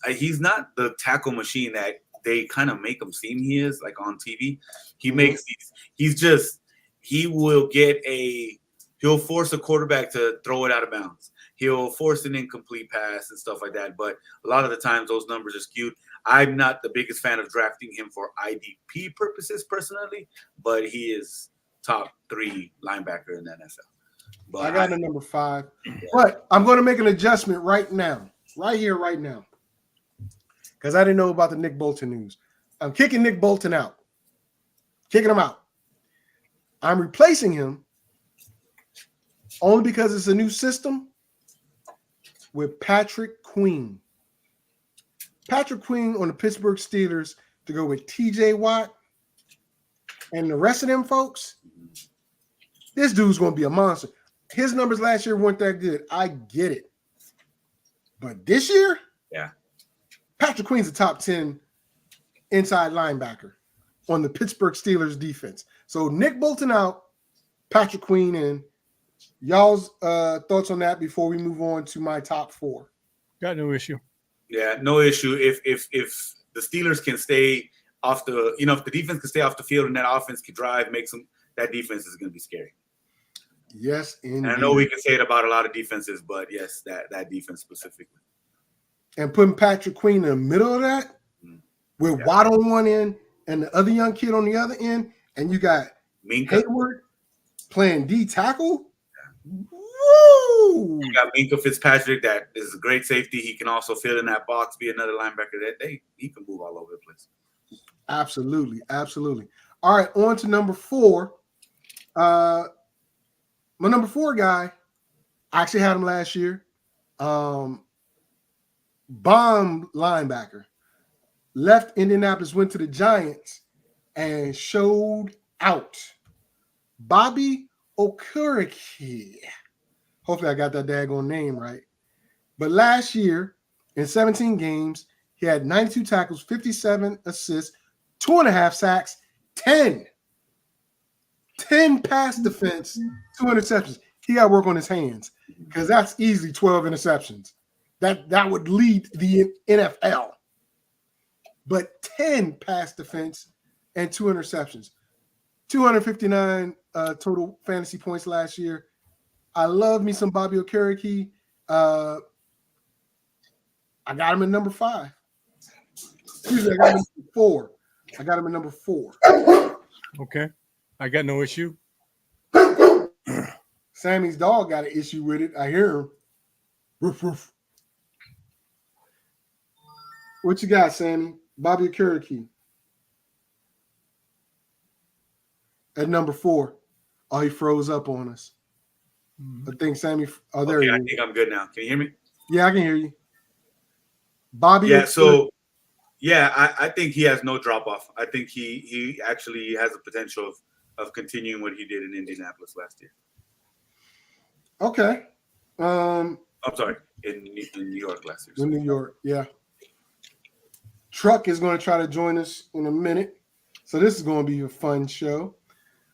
He's not the tackle machine that they kind of make him seem he is, like on TV. He makes these, he'll force a quarterback to throw it out of bounds. He'll force an incomplete pass and stuff like that. But a lot of the times those numbers are skewed. I'm not the biggest fan of drafting him for IDP purposes personally, but he is top 3 linebacker in the NFL. But I got a number 5. Yeah. But I'm going to make an adjustment right now. Right here, right now. Because I didn't know about the Nick Bolton news. I'm kicking Nick Bolton out. Kicking him out. I'm replacing him only because it's a new system with Patrick Queen. Patrick Queen on the Pittsburgh Steelers to go with TJ Watt and the rest of them folks. This dude's going to be a monster. His numbers last year weren't that good. I get it. But this year, Patrick Queen's a top 10 inside linebacker on the Pittsburgh Steelers defense. So Nick Bolton out, Patrick Queen in. Y'all's thoughts on that before we move on to my top 4? Got no issue. Yeah, no issue. If the Steelers can stay off the, if the defense can stay off the field and that offense can drive, that defense is going to be scary. Yes, indeed. And I know we can say it about a lot of defenses, but yes, that defense specifically. And putting Patrick Queen in the middle of that, with Watt on one end and the other young kid on the other end, and you got Minkah Hayward playing D tackle. Woo! You got Minkah Fitzpatrick, that is a great safety. He can also fill in that box, be another linebacker he can move all over the place. Absolutely, absolutely. All right, on to number 4. My number 4 guy, I actually had him last year. Bomb linebacker. left Indianapolis, went to the Giants, and showed out. Bobby Okereke. Hopefully I got that daggone name right. But last year, in 17 games, he had 92 tackles, 57 assists, 2.5 sacks, 10 pass defense, 2 interceptions. He got to work on his hands because that's easily 12 interceptions. That would lead the NFL. But 10 pass defense and 2 interceptions. 259 total fantasy points last year. I love me some Bobby Okereke. I got him in number 5. Excuse me, I got him in 4. I got him in number 4. Okay. I got no issue. Sammy's dog got an issue with it. I hear him. Roof, roof. What you got, Sammy? Bobby Okereke. At number 4. Oh, he froze up on us. I think Sammy. Oh, there he is. I think I'm good now. Can you hear me? Yeah, I can hear you. Bobby. Yeah. So, yeah, I think he has no drop off. I think he actually has the potential of continuing what he did in Indianapolis last year. Okay. I'm sorry, in New York last year. In New York, yeah. Truck is going to try to join us in a minute. So this is going to be a fun show.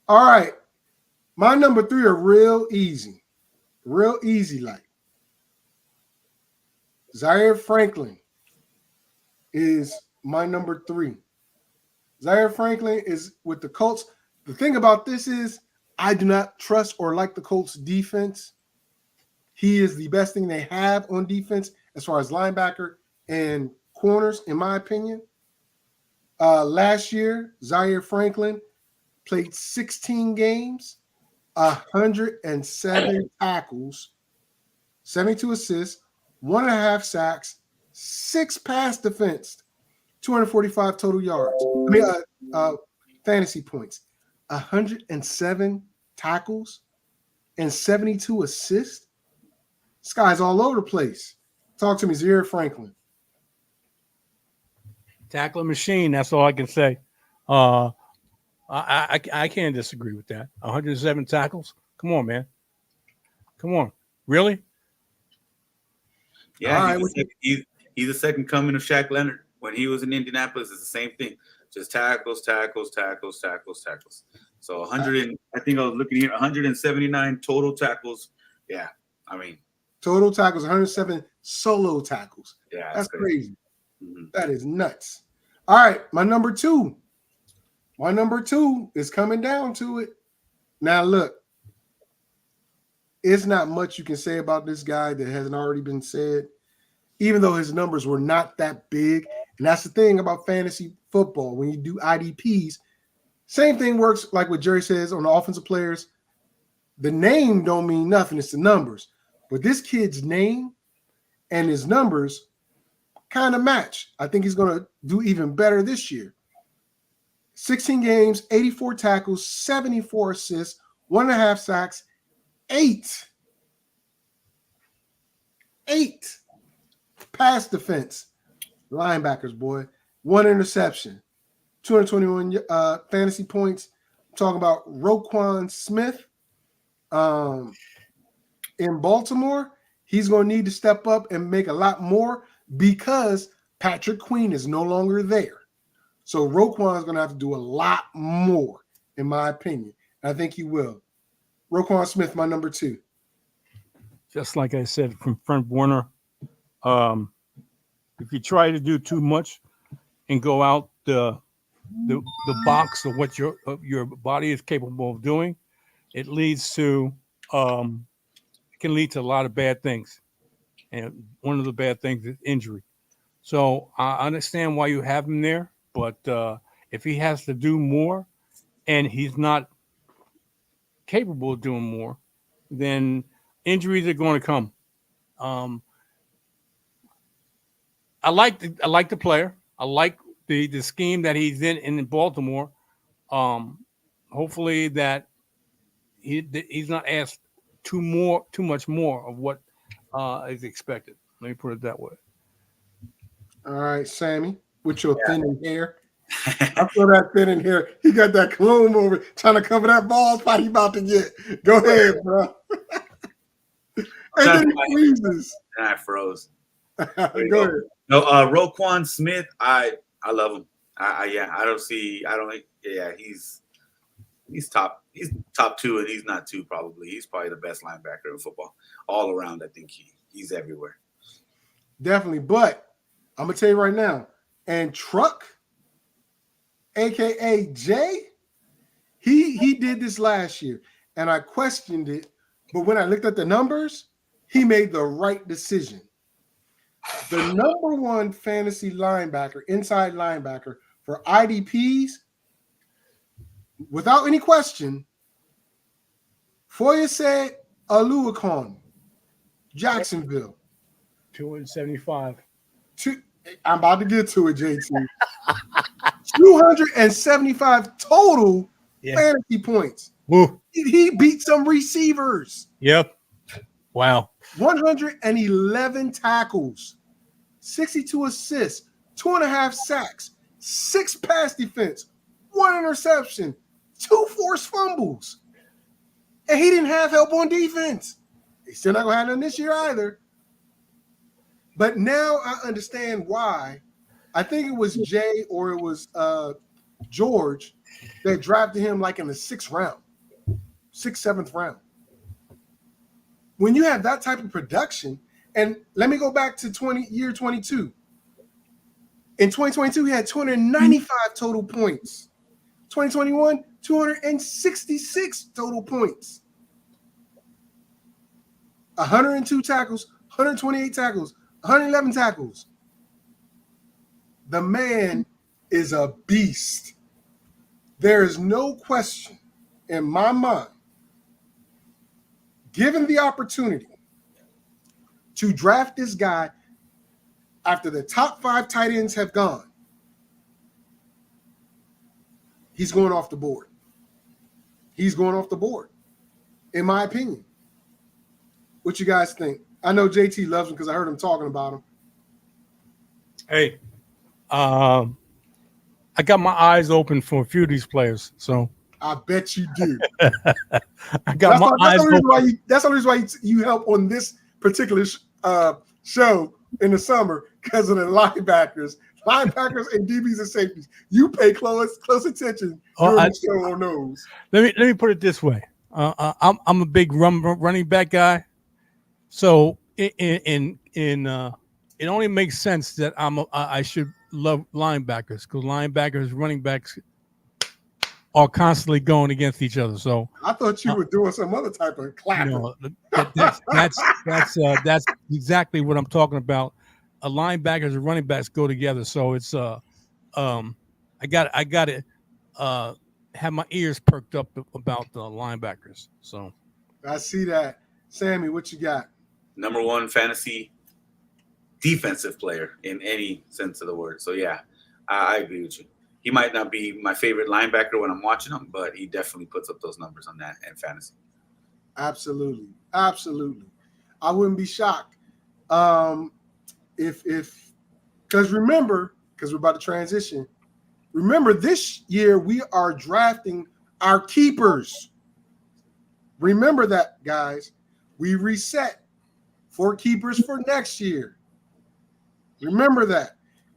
All right. My number 3 are real easy. Real easy like. Zaire Franklin is my number 3. Zaire Franklin is with the Colts. The thing about this is I do not trust or like the Colts defense. He is the best thing they have on defense as far as linebacker and corners, in my opinion. Last year, Zaire Franklin played 16 games, 107 tackles, 72 assists, 1.5 sacks, 6 pass defense, 245 total yards. Fantasy points. 107 tackles and 72 assists. This guy's all over the place. Talk to me, Zaire Franklin. Tackling machine. That's all I can say. I can't disagree with that. 107 tackles. Come on, man. Come on. Really? Yeah, he's the second coming of Shaq Leonard. When he was in Indianapolis, it's the same thing. Just tackles. So 100, I think I was looking here, 179 total tackles. Yeah, I mean. Total tackles, 107 solo tackles. Yeah, that's crazy. Mm-hmm. That is nuts. All right, my number 2. My number 2 is coming down to it. Now, look, it's not much you can say about this guy that hasn't already been said, even though his numbers were not that big. And that's the thing about fantasy football. When you do IDPs, same thing works like what Jerry says on the offensive players. The name don't mean nothing. It's the numbers. But this kid's name and his numbers kind of match. I think he's going to do even better this year. 16 games, 84 tackles, 74 assists, 1.5 sacks, 8 pass defense. Linebackers, boy. 1 interception. 221 fantasy points. I'm talking about Roquan Smith. In Baltimore, he's going to need to step up and make a lot more because Patrick Queen is no longer there. So Roquan is going to have to do a lot more, in my opinion. And I think he will. Roquan Smith, my number 2. Just like I said from Frank Warner, if you try to do too much and go out the box of what your body is capable of doing, it leads to can lead to a lot of bad things. And one of the bad things is injury. So I understand why you have him there, but if he has to do more and he's not capable of doing more, then injuries are going to come. I like the player. I like the scheme that he's in Baltimore. Hopefully that he's not asked too much more of what is expected. Let me put it that way. All right, Sammy. with your thinning hair. I feel that thinning hair. He got that cologne over trying to cover that bald spot he about to get. Go ahead, bro. And then he freezes. And I froze. Go ahead. No, Roquan Smith, I love him. He's top 2, and he's not 2 probably. He's probably the best linebacker in football all around. I think he's everywhere. Definitely, but I'm gonna tell you right now, and Truck, aka Jay, he did this last year, and I questioned it, but when I looked at the numbers, he made the right decision. The number 1 fantasy linebacker, inside linebacker for IDPs, without any question, Foyesade Oluokun, Jacksonville. 275. I'm about to get to it, JT. 275 total fantasy points. Woo. He beat some receivers. Yep. Wow. 111 tackles, 62 assists, 2.5 sacks, 6 pass defense, 1 interception, 2 forced fumbles. And he didn't have help on defense. He's still not going to have none this year either. But now I understand why. I think it was Jay or it was George that drafted him like in the 6th round, 6th, 7th round. When you have that type of production, and let me go back to year 22. In 2022, he had 295 total points. 2021, 266 total points. 102 tackles, 128 tackles, 111 tackles. The man is a beast. There is no question in my mind, given the opportunity to draft this guy after the top 5 tight ends have gone, he's going off the board. He's going off the board, in my opinion. What you guys think? I know JT loves him because I heard him talking about him. Hey, I got my eyes open for a few of these players, so I bet you do. I got my eyes open. That's the reason why you help on this particular show in the summer, because of the linebackers and DBs and safeties. You pay close attention during the show on those. Let me put it this way. I'm a big running back guy, so it only makes sense that I should love linebackers, because linebackers, running backs are constantly going against each other. So I thought you were doing some other type of clapping. That's exactly what I'm talking about. Linebackers and running backs go together. So it's I got to have my ears perked up about the linebackers. So I see that. Sammy, what you got? Number 1 fantasy defensive player in any sense of the word. So yeah, I agree with you. He might not be my favorite linebacker when I'm watching him, but he definitely puts up those numbers on that and fantasy. Absolutely. I wouldn't be shocked. If because remember, because we're about to transition, remember this year we are drafting our keepers. Remember that, guys. We reset for keepers for next year. Remember that.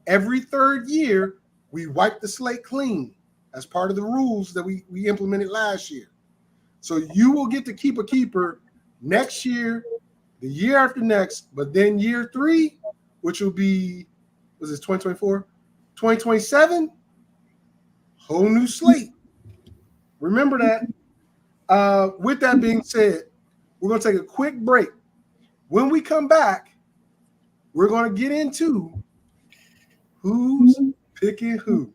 Every 3rd year, we wipe the slate clean as part of the rules that we implemented last year. So you will get to keep a keeper next year, the year after next, but then year 3, which will be, was this 2024? 2027, whole new slate. Remember that. With that being said, we're going to take a quick break. When we come back, we're going to get into who's picking who.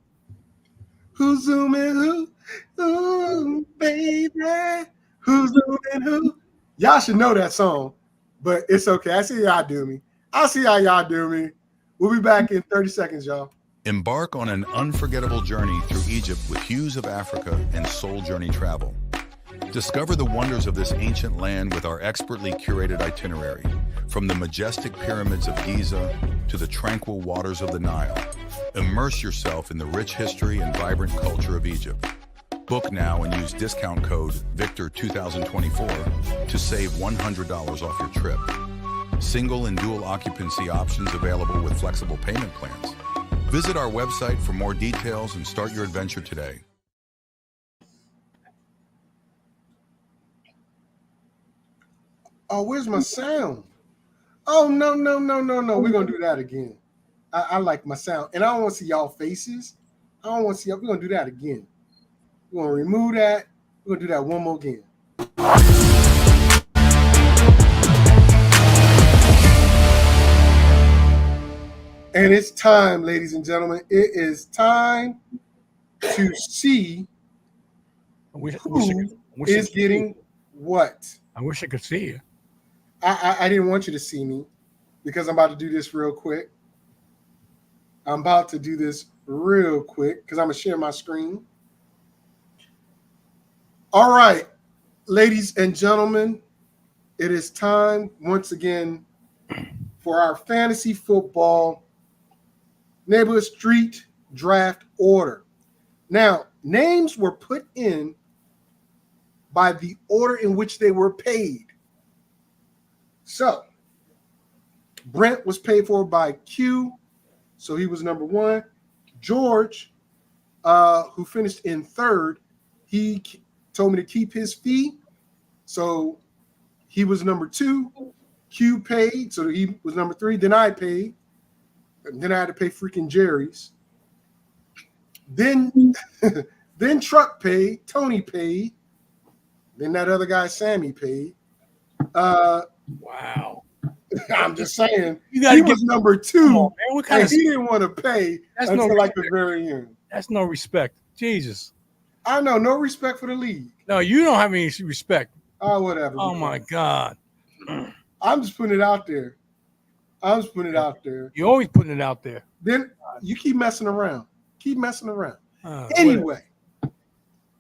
Who's zooming who? Ooh, baby. Who's zooming who? Y'all should know that song, but it's okay. I see y'all do me. I'll see how y'all do me. We'll be back in 30 seconds, y'all. Embark on an unforgettable journey through Egypt with Hues of Africa and Soul Journey Travel. Discover the wonders of this ancient land with our expertly curated itinerary, from the majestic pyramids of Giza to the tranquil waters of the Nile. Immerse yourself in the rich history and vibrant culture of Egypt. Book now and use discount code VICTOR2024 to save $100 off your trip. Single and dual occupancy options available with flexible payment plans. Visit our website for more details and start your adventure today. Oh, where's my sound? Oh, no. We're going to do that again. I like my sound. And I don't want to see y'all faces. I don't want to see y'all. We're going to do that again. We're going to remove that. We're going to do that one more again. And it's time, ladies and gentlemen. It is time to see who is getting what. I wish I could see you. I didn't want you to see me because I'm about to do this real quick. I'm about to do this real quick because I'm going to share my screen. All right, ladies and gentlemen, it is time once again for our fantasy football neighborhood street draft order. Now, names were put in by the order in which they were paid. So, Brent was paid for by Q, so he was number one. George, who finished in third, he told me to keep his fee, so he was number two. Q paid, so he was number three. Then I paid, and then I had to pay freaking Jerry's. Then Truck paid, Tony paid, then that other guy Sammy paid. Wow. I'm just saying, he was number two, on, man. What kind and he didn't want to pay until like the very end. That's no respect. Jesus. I know, no respect for the league. No, you don't have any respect. Oh, whatever. Oh, my God. I'm just putting it out there. You're always putting it out there. Then you keep messing around. Anyway,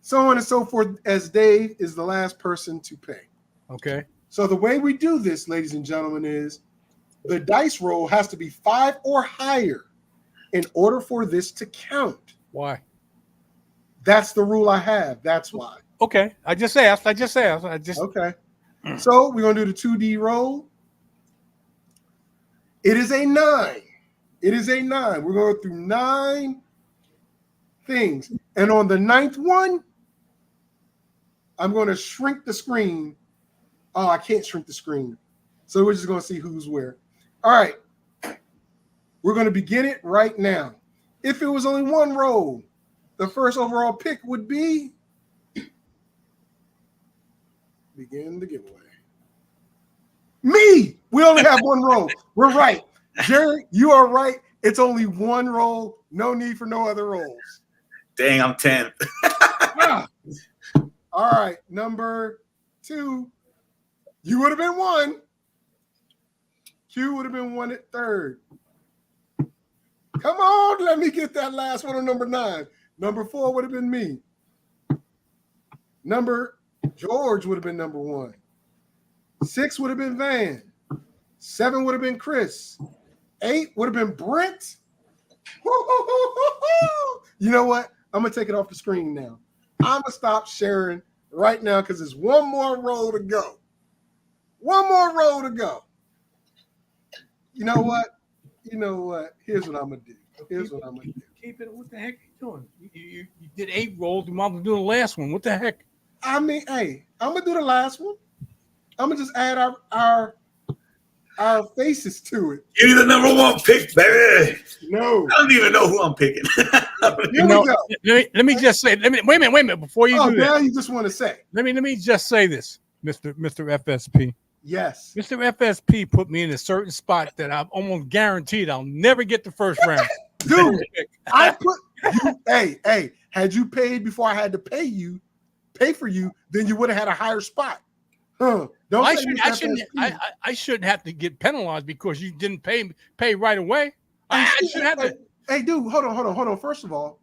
so on and so forth, as Dave is the last person to pay. Okay. So the way we do this, ladies and gentlemen, is the dice roll has to be 5 or higher in order for this to count. Why? That's the rule I have. That's why. Okay. I just asked. Okay. So we're going to do the 2D roll. It is a 9. We're going through 9 things. And on the 9th one, I'm going to shrink the screen. Oh, I can't shrink the screen. So we're just going to see who's where. All right. We're going to begin it right now. If it was only one roll, the first overall pick would be begin the giveaway. Me. We only have one roll. We're right. Jerry, you are right. It's only one roll. No need for no other rolls. Dang, I'm 10th. All right. Number 2. You would have been 1. Q would have been 1 at 3rd. Come on, let me get that last one on number 9. Number 4 would have been me. George would have been number 1. 6 would have been Van. 7 would have been Chris. 8 would have been Brent. You know what? I'm going to take it off the screen now. I'm going to stop sharing right now because there's one more roll to go. You know what? Here's what I'm going to do. Keep it. What the heck are you doing? You did 8 rolls. You might as well do the last one. What the heck? I mean, hey, I'm going to do the last one. I'm going to just add our faces to it. You're the number 1 pick, baby. No. I don't even know who I'm picking. Let me just say. Wait a minute. Before you do now that, you just want to say. Let me just say this, Mr. FSP. Yes. Mr. FSP put me in a certain spot that I'm almost guaranteed I'll never get the first round. Dude, I put you, hey, had you paid before I had to pay for you, then you would have had a higher spot. Huh. I shouldn't have to get penalized because you didn't pay right away. I shouldn't have to. Hey, dude, hold on. First of all,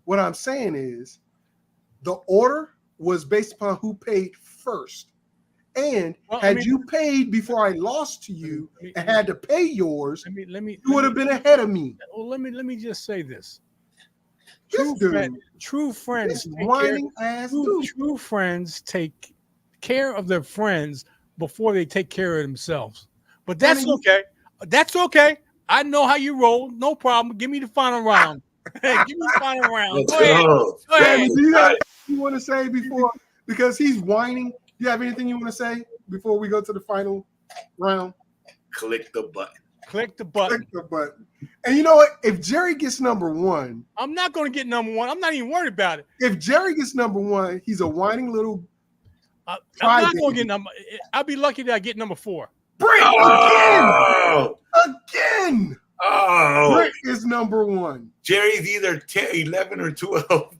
what I'm saying is the order was based upon who paid first. And Well, had you paid before I lost to you and had to pay yours, you would have been ahead of me. Well, let me just say this. This dude, True friends, this whining ass dude. True friends take care of their friends before they take care of themselves. But that's okay. That's okay. I know how you roll. No problem. Give me the final round. Give me the final round. Go ahead. Go ahead. Do you have anything you want to say before? Because he's whining. Do you have anything you want to say before we go to the final round? Click the button. Click the button. Click the button. And you know what? If Jerry gets number one, I'm not going to get number one. I'm not even worried about it. If Jerry gets number one, he's a whining little. I'm not going to get number. I'll be lucky that I get number 4. Brick again. Oh, Brick is number 1. Jerry's either 10, 11, or 12.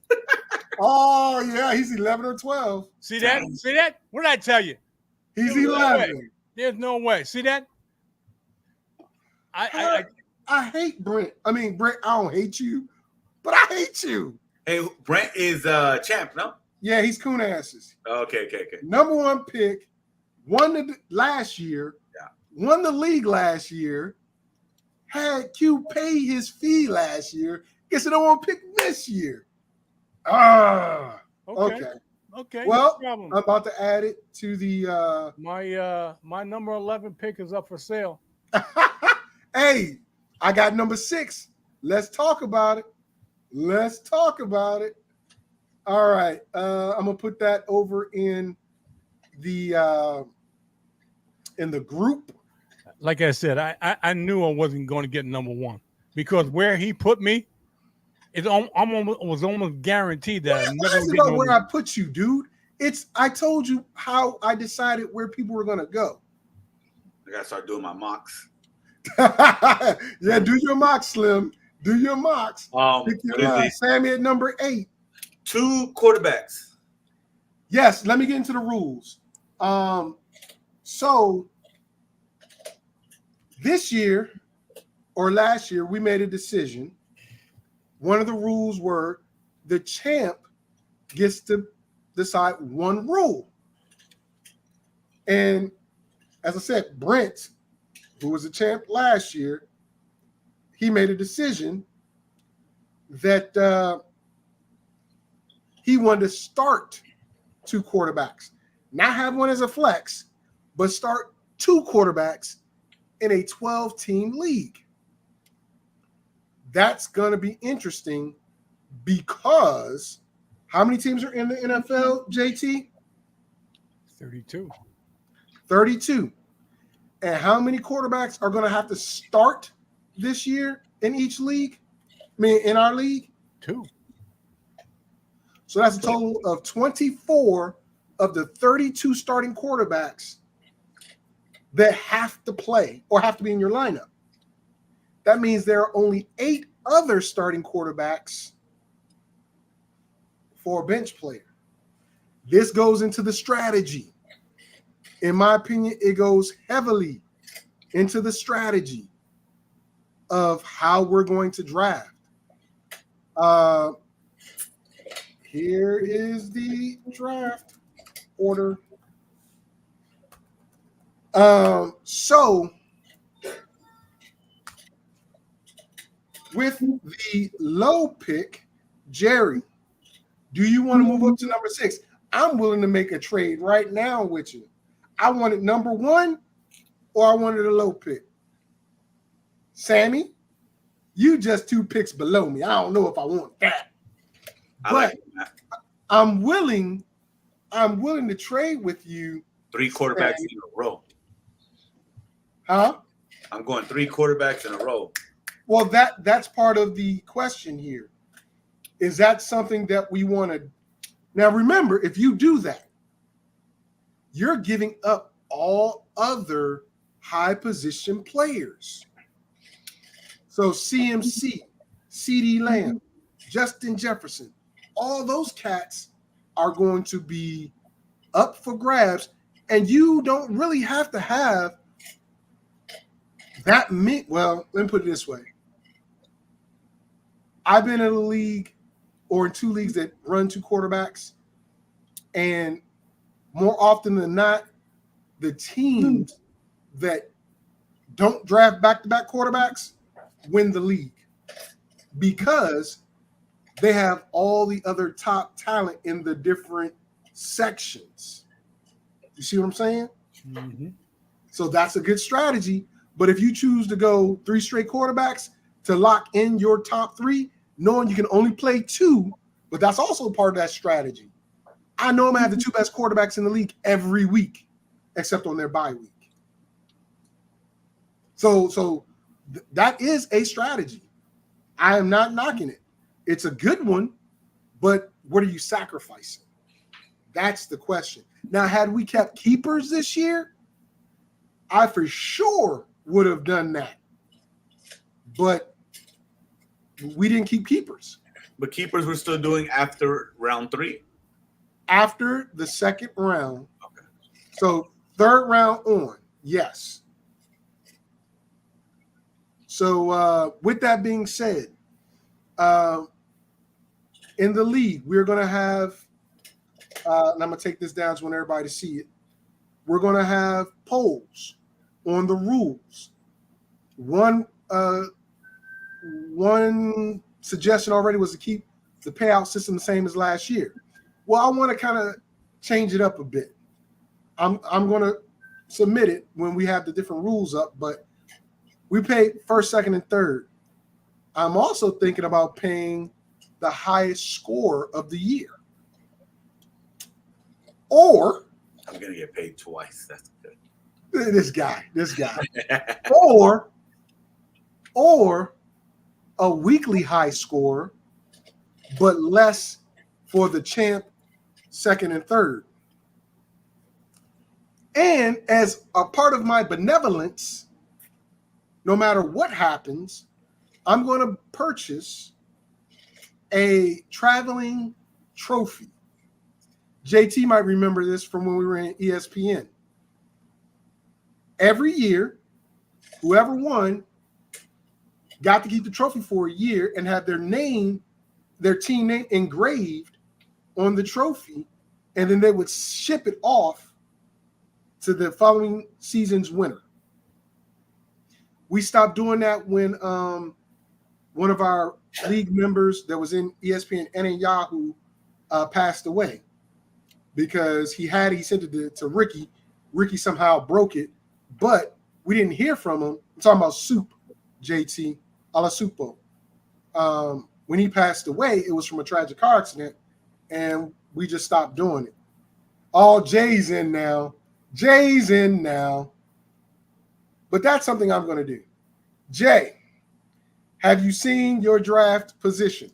Oh yeah, he's 11 or 12. See that? See that? What did I tell you? He's 11. There's no way. See that? I hate Brent. I mean, Brent, I don't hate you, but I hate you. Hey, Brent is champ, no? Yeah, he's coon asses. Okay. Number 1 pick, won last year, won the league last year, had Q pay his fee last year, gets it on pick this year. Okay. Well, no problem. I'm about to add it to the my number 11 pick is up for sale. Hey, I got number 6. Let's talk about it. All right. I'm gonna put that over in the group. Like I said, I knew I wasn't going to get number 1 because where he put me, was almost guaranteed that I never get about where I put you, dude. I told you how I decided where people were gonna go. I gotta start doing my mocks. Yeah, do your mocks, Slim. Do your mocks. Sammy at number 8. 2 quarterbacks. Yes, let me get into the rules. So this year or last year, we made a decision. One of the rules were the champ gets to decide one rule. And as I said, Brent, who was the champ last year, he made a decision that he wanted to start 2 quarterbacks, not have one as a flex, but start 2 quarterbacks in a 12-team league. That's going to be interesting because how many teams are in the NFL, JT? 32. 32. And how many quarterbacks are going to have to start this year in each league? I mean, in our league? 2. So that's a total of 24 of the 32 starting quarterbacks that have to play or have to be in your lineup. That means there are only 8 other starting quarterbacks for a bench player. This goes into the strategy. In my opinion, it goes heavily into the strategy of how we're going to draft. Here is the draft order. So with the low pick, Jerry, do you want to move up to number 6? I'm willing to make a trade right now with you. I wanted number 1 or I wanted a low pick. Sammy, you just 2 picks below me. I don't know if I want that. But I'm willing to trade with you. 3 quarterbacks in a row. Huh? I'm going 3 quarterbacks in a row. Well, that's part of the question here. Is that something that we want to? Now, remember, if you do that, you're giving up all other high position players. So CMC, CD Lamb, Justin Jefferson, all those cats are going to be up for grabs, and you don't really have to have that many. Well, let me put it this way. I've been in a league or in 2 leagues that run 2 quarterbacks, and more often than not, the teams that don't draft back-to-back quarterbacks win the league because they have all the other top talent in the different sections. You see what I'm saying? Mm-hmm. So that's a good strategy. But if you choose to go 3 straight quarterbacks to lock in your top 3, knowing you can only play 2, but that's also part of that strategy. I know I'm going to have the 2 best quarterbacks in the league every week, except on their bye week. So that is a strategy. I am not knocking it. It's a good one, but what are you sacrificing? That's the question. Now, had we kept keepers this year, I for sure would have done that. But we didn't keep keepers. But keepers we're still doing after round 3. After the second round. Okay. So 3rd round on, yes. So with that being said, in the league, we're going to have, and I'm going to take this down so I want everybody to see it. We're going to have polls on the rules. One suggestion already was to keep the payout system the same as last year. Well, I want to kind of change it up a bit. I'm going to submit it when we have the different rules up, but we pay 1st, 2nd, and 3rd. I'm also thinking about paying the highest score of the year. Or I'm going to get paid twice. That's good. this guy. or a weekly high score, but less for the champ, 2nd, and 3rd. And as a part of my benevolence, no matter what happens, I'm going to purchase a traveling trophy. JT might remember this from when we were in ESPN. Every year, whoever won got to keep the trophy for a year and have their team name engraved on the trophy, and then they would ship it off to the following season's winner. We stopped doing that when one of our league members that was in ESPN and in Yahoo passed away because he sent it to Ricky. Ricky somehow broke it, but we didn't hear from him. I'm talking about Soup, JT, Ala Supo. When he passed away, it was from a tragic car accident, and we just stopped doing it. All Jay's in now. But that's something I'm going to do. Jay, have you seen your draft position?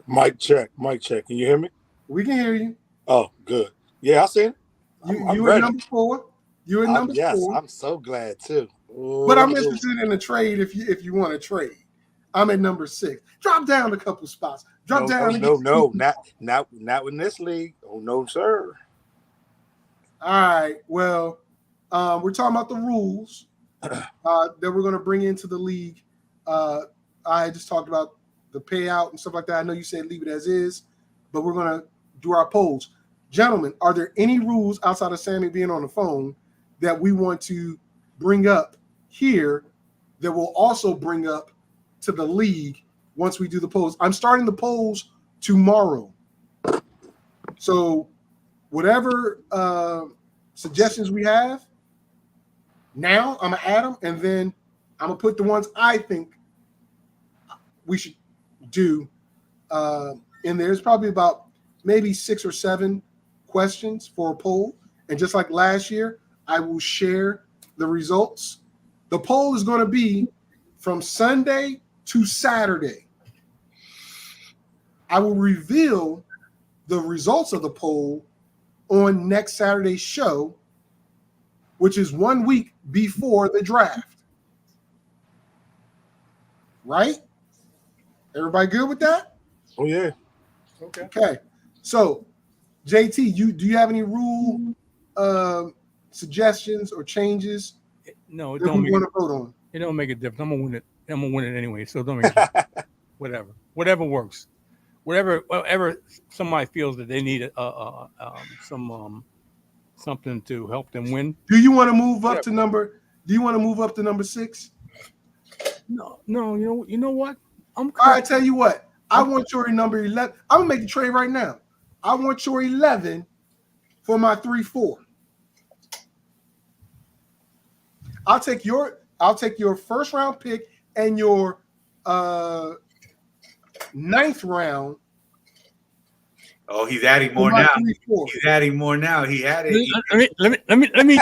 Mic check. Can you hear me? We can hear you. Oh, good. Yeah, I seen it. I'm you ready. in number 4. You're in number 4. Yes, I'm so glad too. Ooh. But I'm interested in a trade if you want to trade. I'm at number 6. Drop down a couple spots. No, not in this league. Oh no, sir. All right. Well, we're talking about the rules that we're going to bring into the league. I just talked about the payout and stuff like that. I know you said leave it as is, but we're going to do our polls. Gentlemen, are there any rules outside of Sammy being on the phone that we want to bring up here that we'll also bring up to the league once we do the polls? I'm starting the polls tomorrow. So whatever suggestions we have, now I'm going to add them, and then I'm going to put the ones I think we should do in there. There's probably about maybe 6 or 7 questions for a poll. And just like last year, I will share the results. The poll is going to be from Sunday to Saturday. I will reveal the results of the poll on next Saturday's show, which is 1 week before the draft. Right? Everybody good with that? Oh yeah. Okay. So, JT, do you have any rule suggestions or changes? No, it that don't we want to vote on? It don't make a difference. I'm gonna win it anyway. So it don't make a difference. Whatever works. Whatever somebody feels that they need some something to help them win. Do you want to move up to number? Do you want to move up to number 6? No. You know what? All right, tell you what. I want your number 11. I'm gonna make the trade right now. I want your 11 for my 3-4. I'll take your first round pick and your 9th round. Oh, he's adding more now. He's adding more now. He had it. Let me.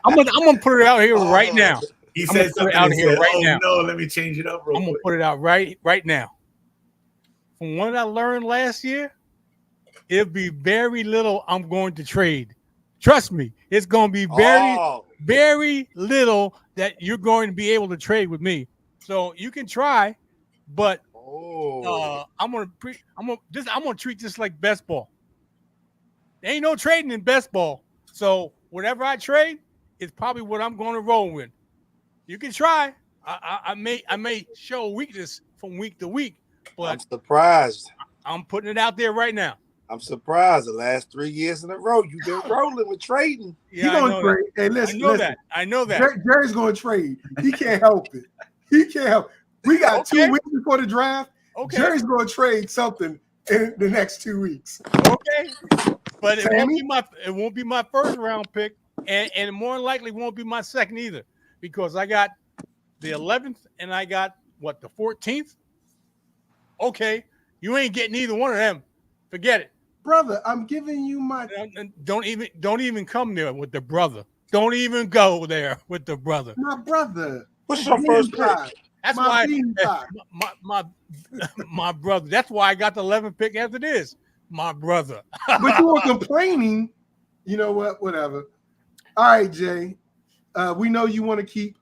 I'm gonna put it out here right now. He said something out here right now. No, let me change it up. I'm gonna put it out right now. From what I learned last year, it'll be very little I'm going to trade. Trust me, it's going to be very little that you're going to be able to trade with me. So you can try, but I'm gonna treat this like best ball. There ain't no trading in best ball. So whatever I trade is probably what I'm going to roll with. You can try. I may show weakness from week to week, but I'm surprised. I'm putting it out there right now. I'm surprised. The last 3 years in a row, you've been rolling with trading. Yeah, he's going to trade. Hey, listen. I know that. Jerry's going to trade. He can't help it. He can't help it. We got 2 weeks before the draft. Okay. Jerry's going to trade something in the next 2 weeks. Okay. But it won't be my first round pick, and more than likely won't be my second either, because I got the 11th and I got the 14th. Okay, you ain't getting either one of them. Forget it, brother. I'm giving you my. Don't even come there with the brother. Don't even go there with the brother. My brother. What's your first pick? That's my brother. That's why I got the 11th pick as it is. My brother. But you were complaining. You know what? Whatever. All right, Jay. We know you want to keep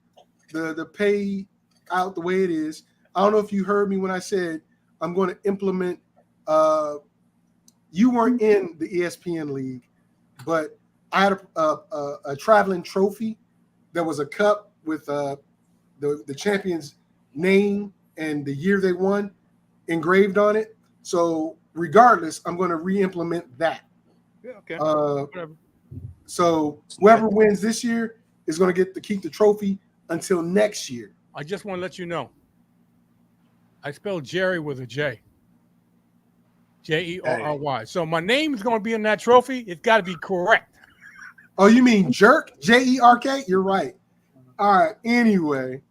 the pay out the way it is. I don't know if you heard me when I said I'm going to implement. You weren't in the ESPN league, but I had a traveling trophy. There was a cup with the champion's name and the year they won engraved on it. So regardless, I'm going to re-implement that. Yeah, okay. So whoever wins this year is going to get to keep the trophy until next year. I just want to let you know. I spelled Jerry with a J. Jerry. So my name is going to be in that trophy. It's got to be correct. Oh, you mean Jerk? Jerk? You're right. All right. Anyway,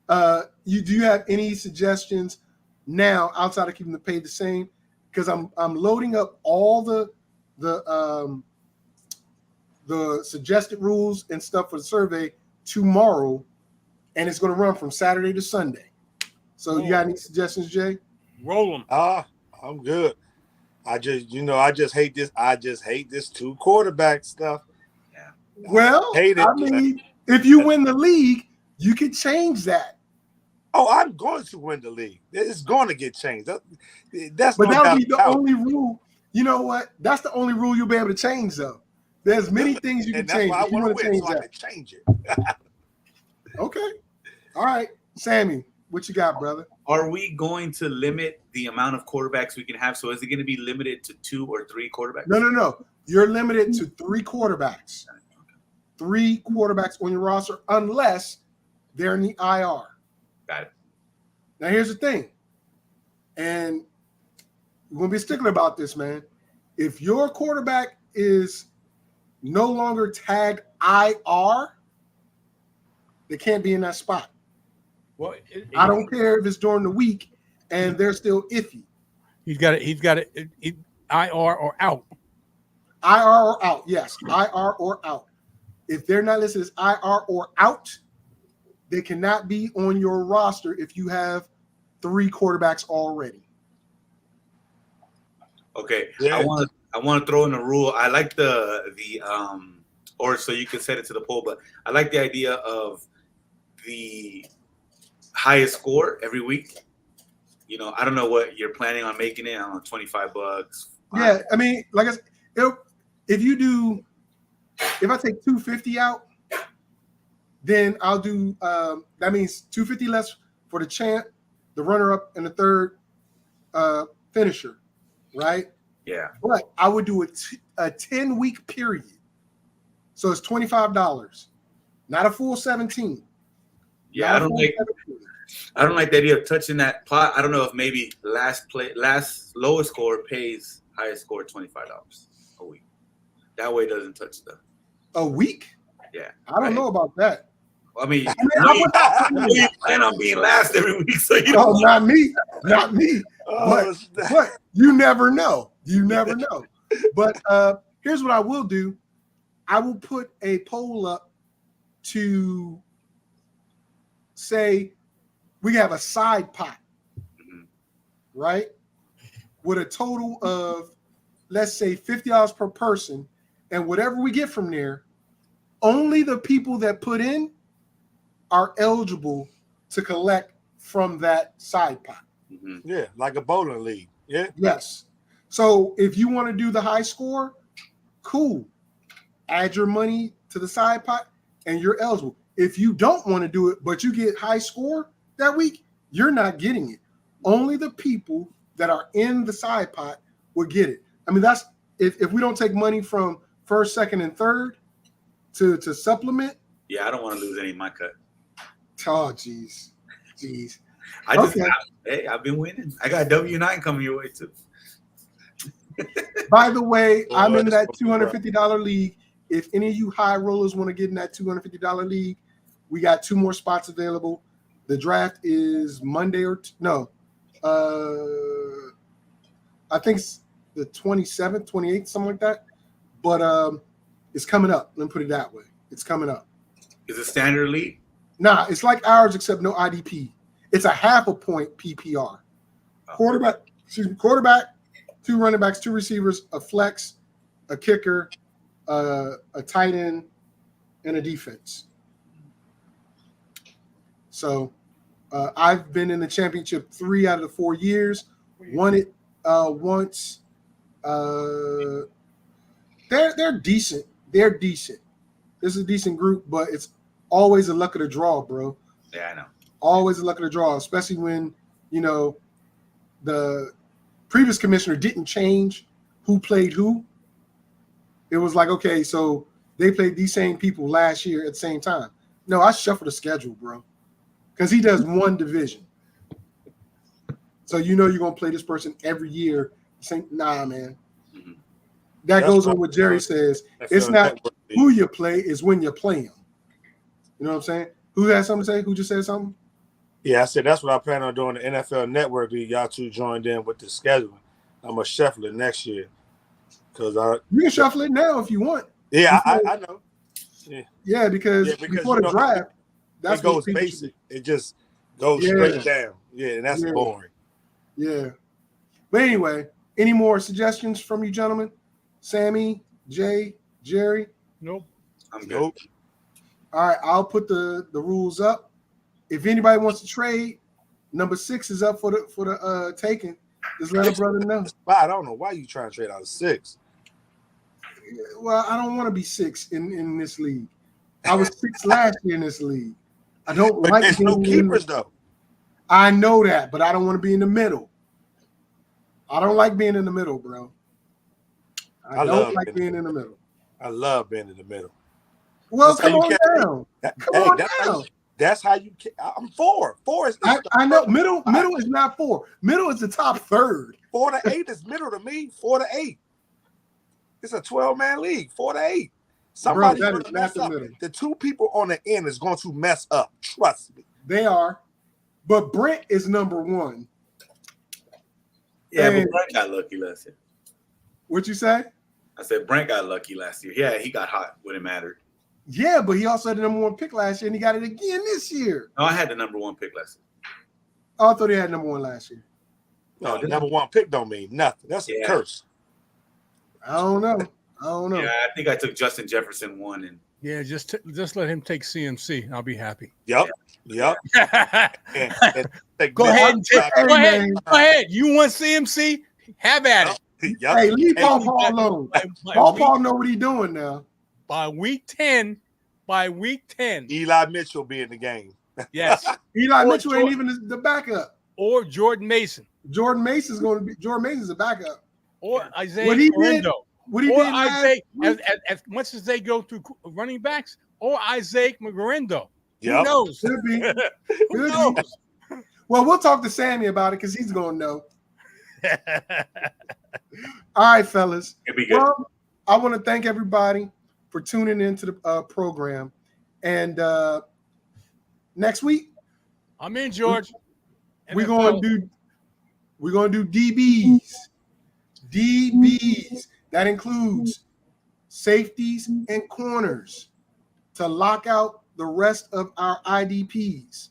do you have any suggestions now outside of keeping the pay the same? Because I'm loading up all the suggested rules and stuff for the survey tomorrow, and it's going to run from Saturday to Sunday. So you got any suggestions, Jay? Roll them. I'm good. I just hate this. I just hate this 2 quarterback stuff. Yeah. Well, if you win the league, you can change that. Oh, I'm going to win the league. It's going to get changed. That'll be the only rule. You know what? That's the only rule you'll be able to change, though. There's many things you can change. If you want to change that, I can change it. Okay. All right, Sammy, what you got, brother? Are we going to limit the amount of quarterbacks we can have? So is it going to be limited to 2 or 3 quarterbacks? No. You're limited to 3 quarterbacks. 3 quarterbacks on your roster, unless they're in the IR. Got it. Now, here's the thing, and we're going to be stickler about this, man. If your quarterback is no longer tagged IR, they can't be in that spot. Well, I don't care if it's during the week and they're still iffy. He's got it IR or out. IR or out, yes. IR or out. If they're not listed as IR or out, they cannot be on your roster if you have 3 quarterbacks already. Okay. Yeah. I want to throw in a rule. I like or so you can set it to the poll, but I like the idea of the highest score every week. You know, I don't know what you're planning on making it. I don't know, $25. Yeah, I mean, like I said, if I take 250 out, then I'll do that means 250 less for the champ, the runner-up, and the third finisher, right? Yeah. But I would do a 10-week period So it's $25, not a full 17. Yeah, I don't like the idea of touching that pot. I don't know if maybe last lowest score pays highest score $25 a week. That way it doesn't touch stuff. A week? Yeah. I don't know about that. I mean, you plan on being last every week, so you don't. don't. Not me. Not me. But you never know. You never know. But here's what I will do. I will put a poll up to say we have a side pot, right? With a total of, let's say, $50 per person. And whatever we get from there, only the people that put in are eligible to collect from that side pot. Yeah, like a bowling league. Yeah. Yes. So if you want to do the high score, cool. Add your money to the side pot and you're eligible. If you don't want to do it, but you get high score that week, you're not getting it. Only the people that are in the side pot will get it. I mean, that's if we don't take money from first, second, and third to supplement. Yeah, I don't want to lose any of my cut. Oh, jeez. I've been winning. I got W9 coming your way too. By the way, I'm in that $250 league. If any of you high rollers want to get in that $250 league, we got 2 more spots available. The draft is Monday I think it's the 27th, 28th, something like that. But it's coming up. Let me put it that way. It's coming up. Is it standard league? Nah, it's like ours except no IDP. It's a half a point PPR. Quarterback, 2 running backs, 2 receivers, a flex, a kicker, a tight end, and a defense. So I've been in the championship 3 out of the 4 years. Won it once. They're decent. They're decent. This is a decent group, but it's always a luck of the draw, bro. Yeah, I know. Always a luck of the draw, especially when, the previous commissioner didn't change who played who. It was like, okay, so they played these same people last year at the same time. No, I shuffle the schedule, bro, because he does one division. So you're going to play this person every year. Nah, man. Mm-hmm. That goes on what Jerry says. It's not who you play, it's when you play them. You know what I'm saying? Who has something to say? Who just said something? Yeah, I said that's what I plan on doing. The NFL Network league. Y'all 2 joined in with the schedule. I'm gonna shuffle it next year because you can shuffle it now if you want. Yeah, I know. Yeah, because before the draft, it goes basic. It just goes straight down. Yeah, and that's boring. Yeah, but anyway, any more suggestions from you gentlemen? Sammy, Jay, Jerry? Nope. I'm good. All right, I'll put the rules up. If anybody wants to trade, number 6 is up for the taking. Just let a brother know. I don't know why you trying to trade out of 6. Well, I don't want to be 6 in this league. I was 6 last year in this league. I don't but like. There's no keepers though. I know that, but I don't want to be in the middle. I don't like being in the middle, bro. I don't like being in the middle. I love being in the middle. Well, come on down. Come on down. That's how you. I'm 4. 4 is. I know middle is not 4. Middle is the top third. 4 to 8 is middle to me. 4 to 8. It's a 12-man league. 4 to 8. Somebody's going to mess up. The 2 people on the end is going to mess up. Trust me. They are. But Brent is number 1. Yeah, but Brent got lucky last year. What'd you say? I said Brent got lucky last year. Yeah, he got hot when it mattered. Yeah, but he also had the number 1 pick last year, and he got it again this year. No, I had the number 1 pick last year. Oh, I thought he had number 1 last year. No, the number 1 pick don't mean nothing. That's a curse. I don't know. Yeah, I think I took Justin Jefferson 1 and. Yeah, just let him take CMC. I'll be happy. Yep. Go ahead. You want CMC? Have at it. Yep. Hey, leave Paul alone. Paul know what he's doing now. By week 10, Eli Mitchell be in the game. Yes. Eli Mitchell ain't even the backup. Or Jordan Mason. Jordan Mason's a backup. Or Isaiah What he or did Isaac, as much as they go through running backs, or Isaac McGarindo. Yep. Who knows? Could be. Who knows? Well, we'll talk to Sammy about it because he's going to know. All right, fellas. It'd be good. Well, I want to thank everybody for tuning into the program. And next week, I'm in, George. we're going to do DBs. DBs. That includes safeties and corners to lock out the rest of our IDPs.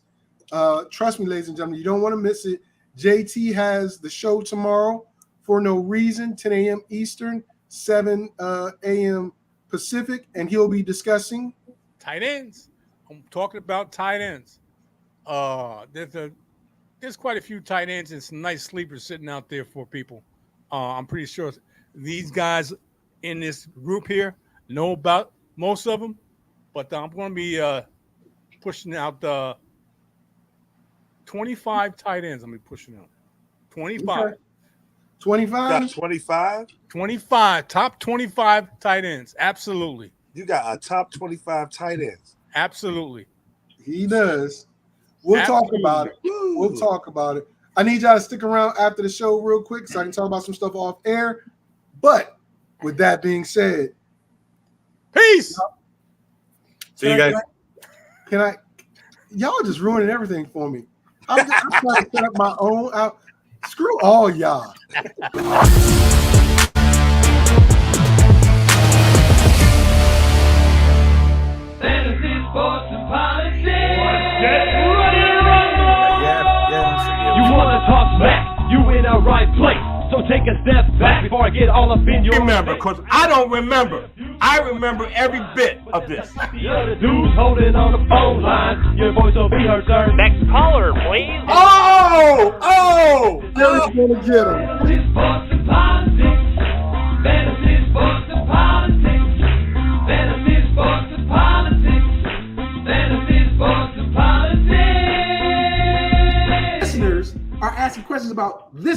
Trust me, ladies and gentlemen, you don't want to miss it. JT has the show tomorrow for no reason, 10 a.m. Eastern, 7 a.m. Pacific, and he'll be discussing tight ends. I'm talking about tight ends. There's quite a few tight ends and some nice sleepers sitting out there for people. I'm pretty sure these guys in this group here know about most of them, but I'm going to be pushing out 25 tight ends. I'm going to be pushing out 25. Okay. 25? 25? 25. Top 25 tight ends. Absolutely. You got a top 25 tight ends. Absolutely. He does. We'll talk about it. We'll talk about it. I need y'all to stick around after the show real quick so I can talk about some stuff off air. But with that being said, peace. See you guys. Can I y'all just ruining everything for me. I'm trying to set up my own out. Screw all y'all. Fantasy, sports, and politics. Yeah. You wanna talk smack? You in the right place. So take a step back before I get all up in your Remember, because I don't remember. I remember every bit of this. You're the dudes holding on the phone line. Your voice will be heard, sir. Next caller, please. Oh! Jerry's gonna get him. Fantasy, sports, and politics. Fantasy, sports, and politics. Fantasy, sports, and politics. Fantasy, sports, and politics. Listeners are asking questions about this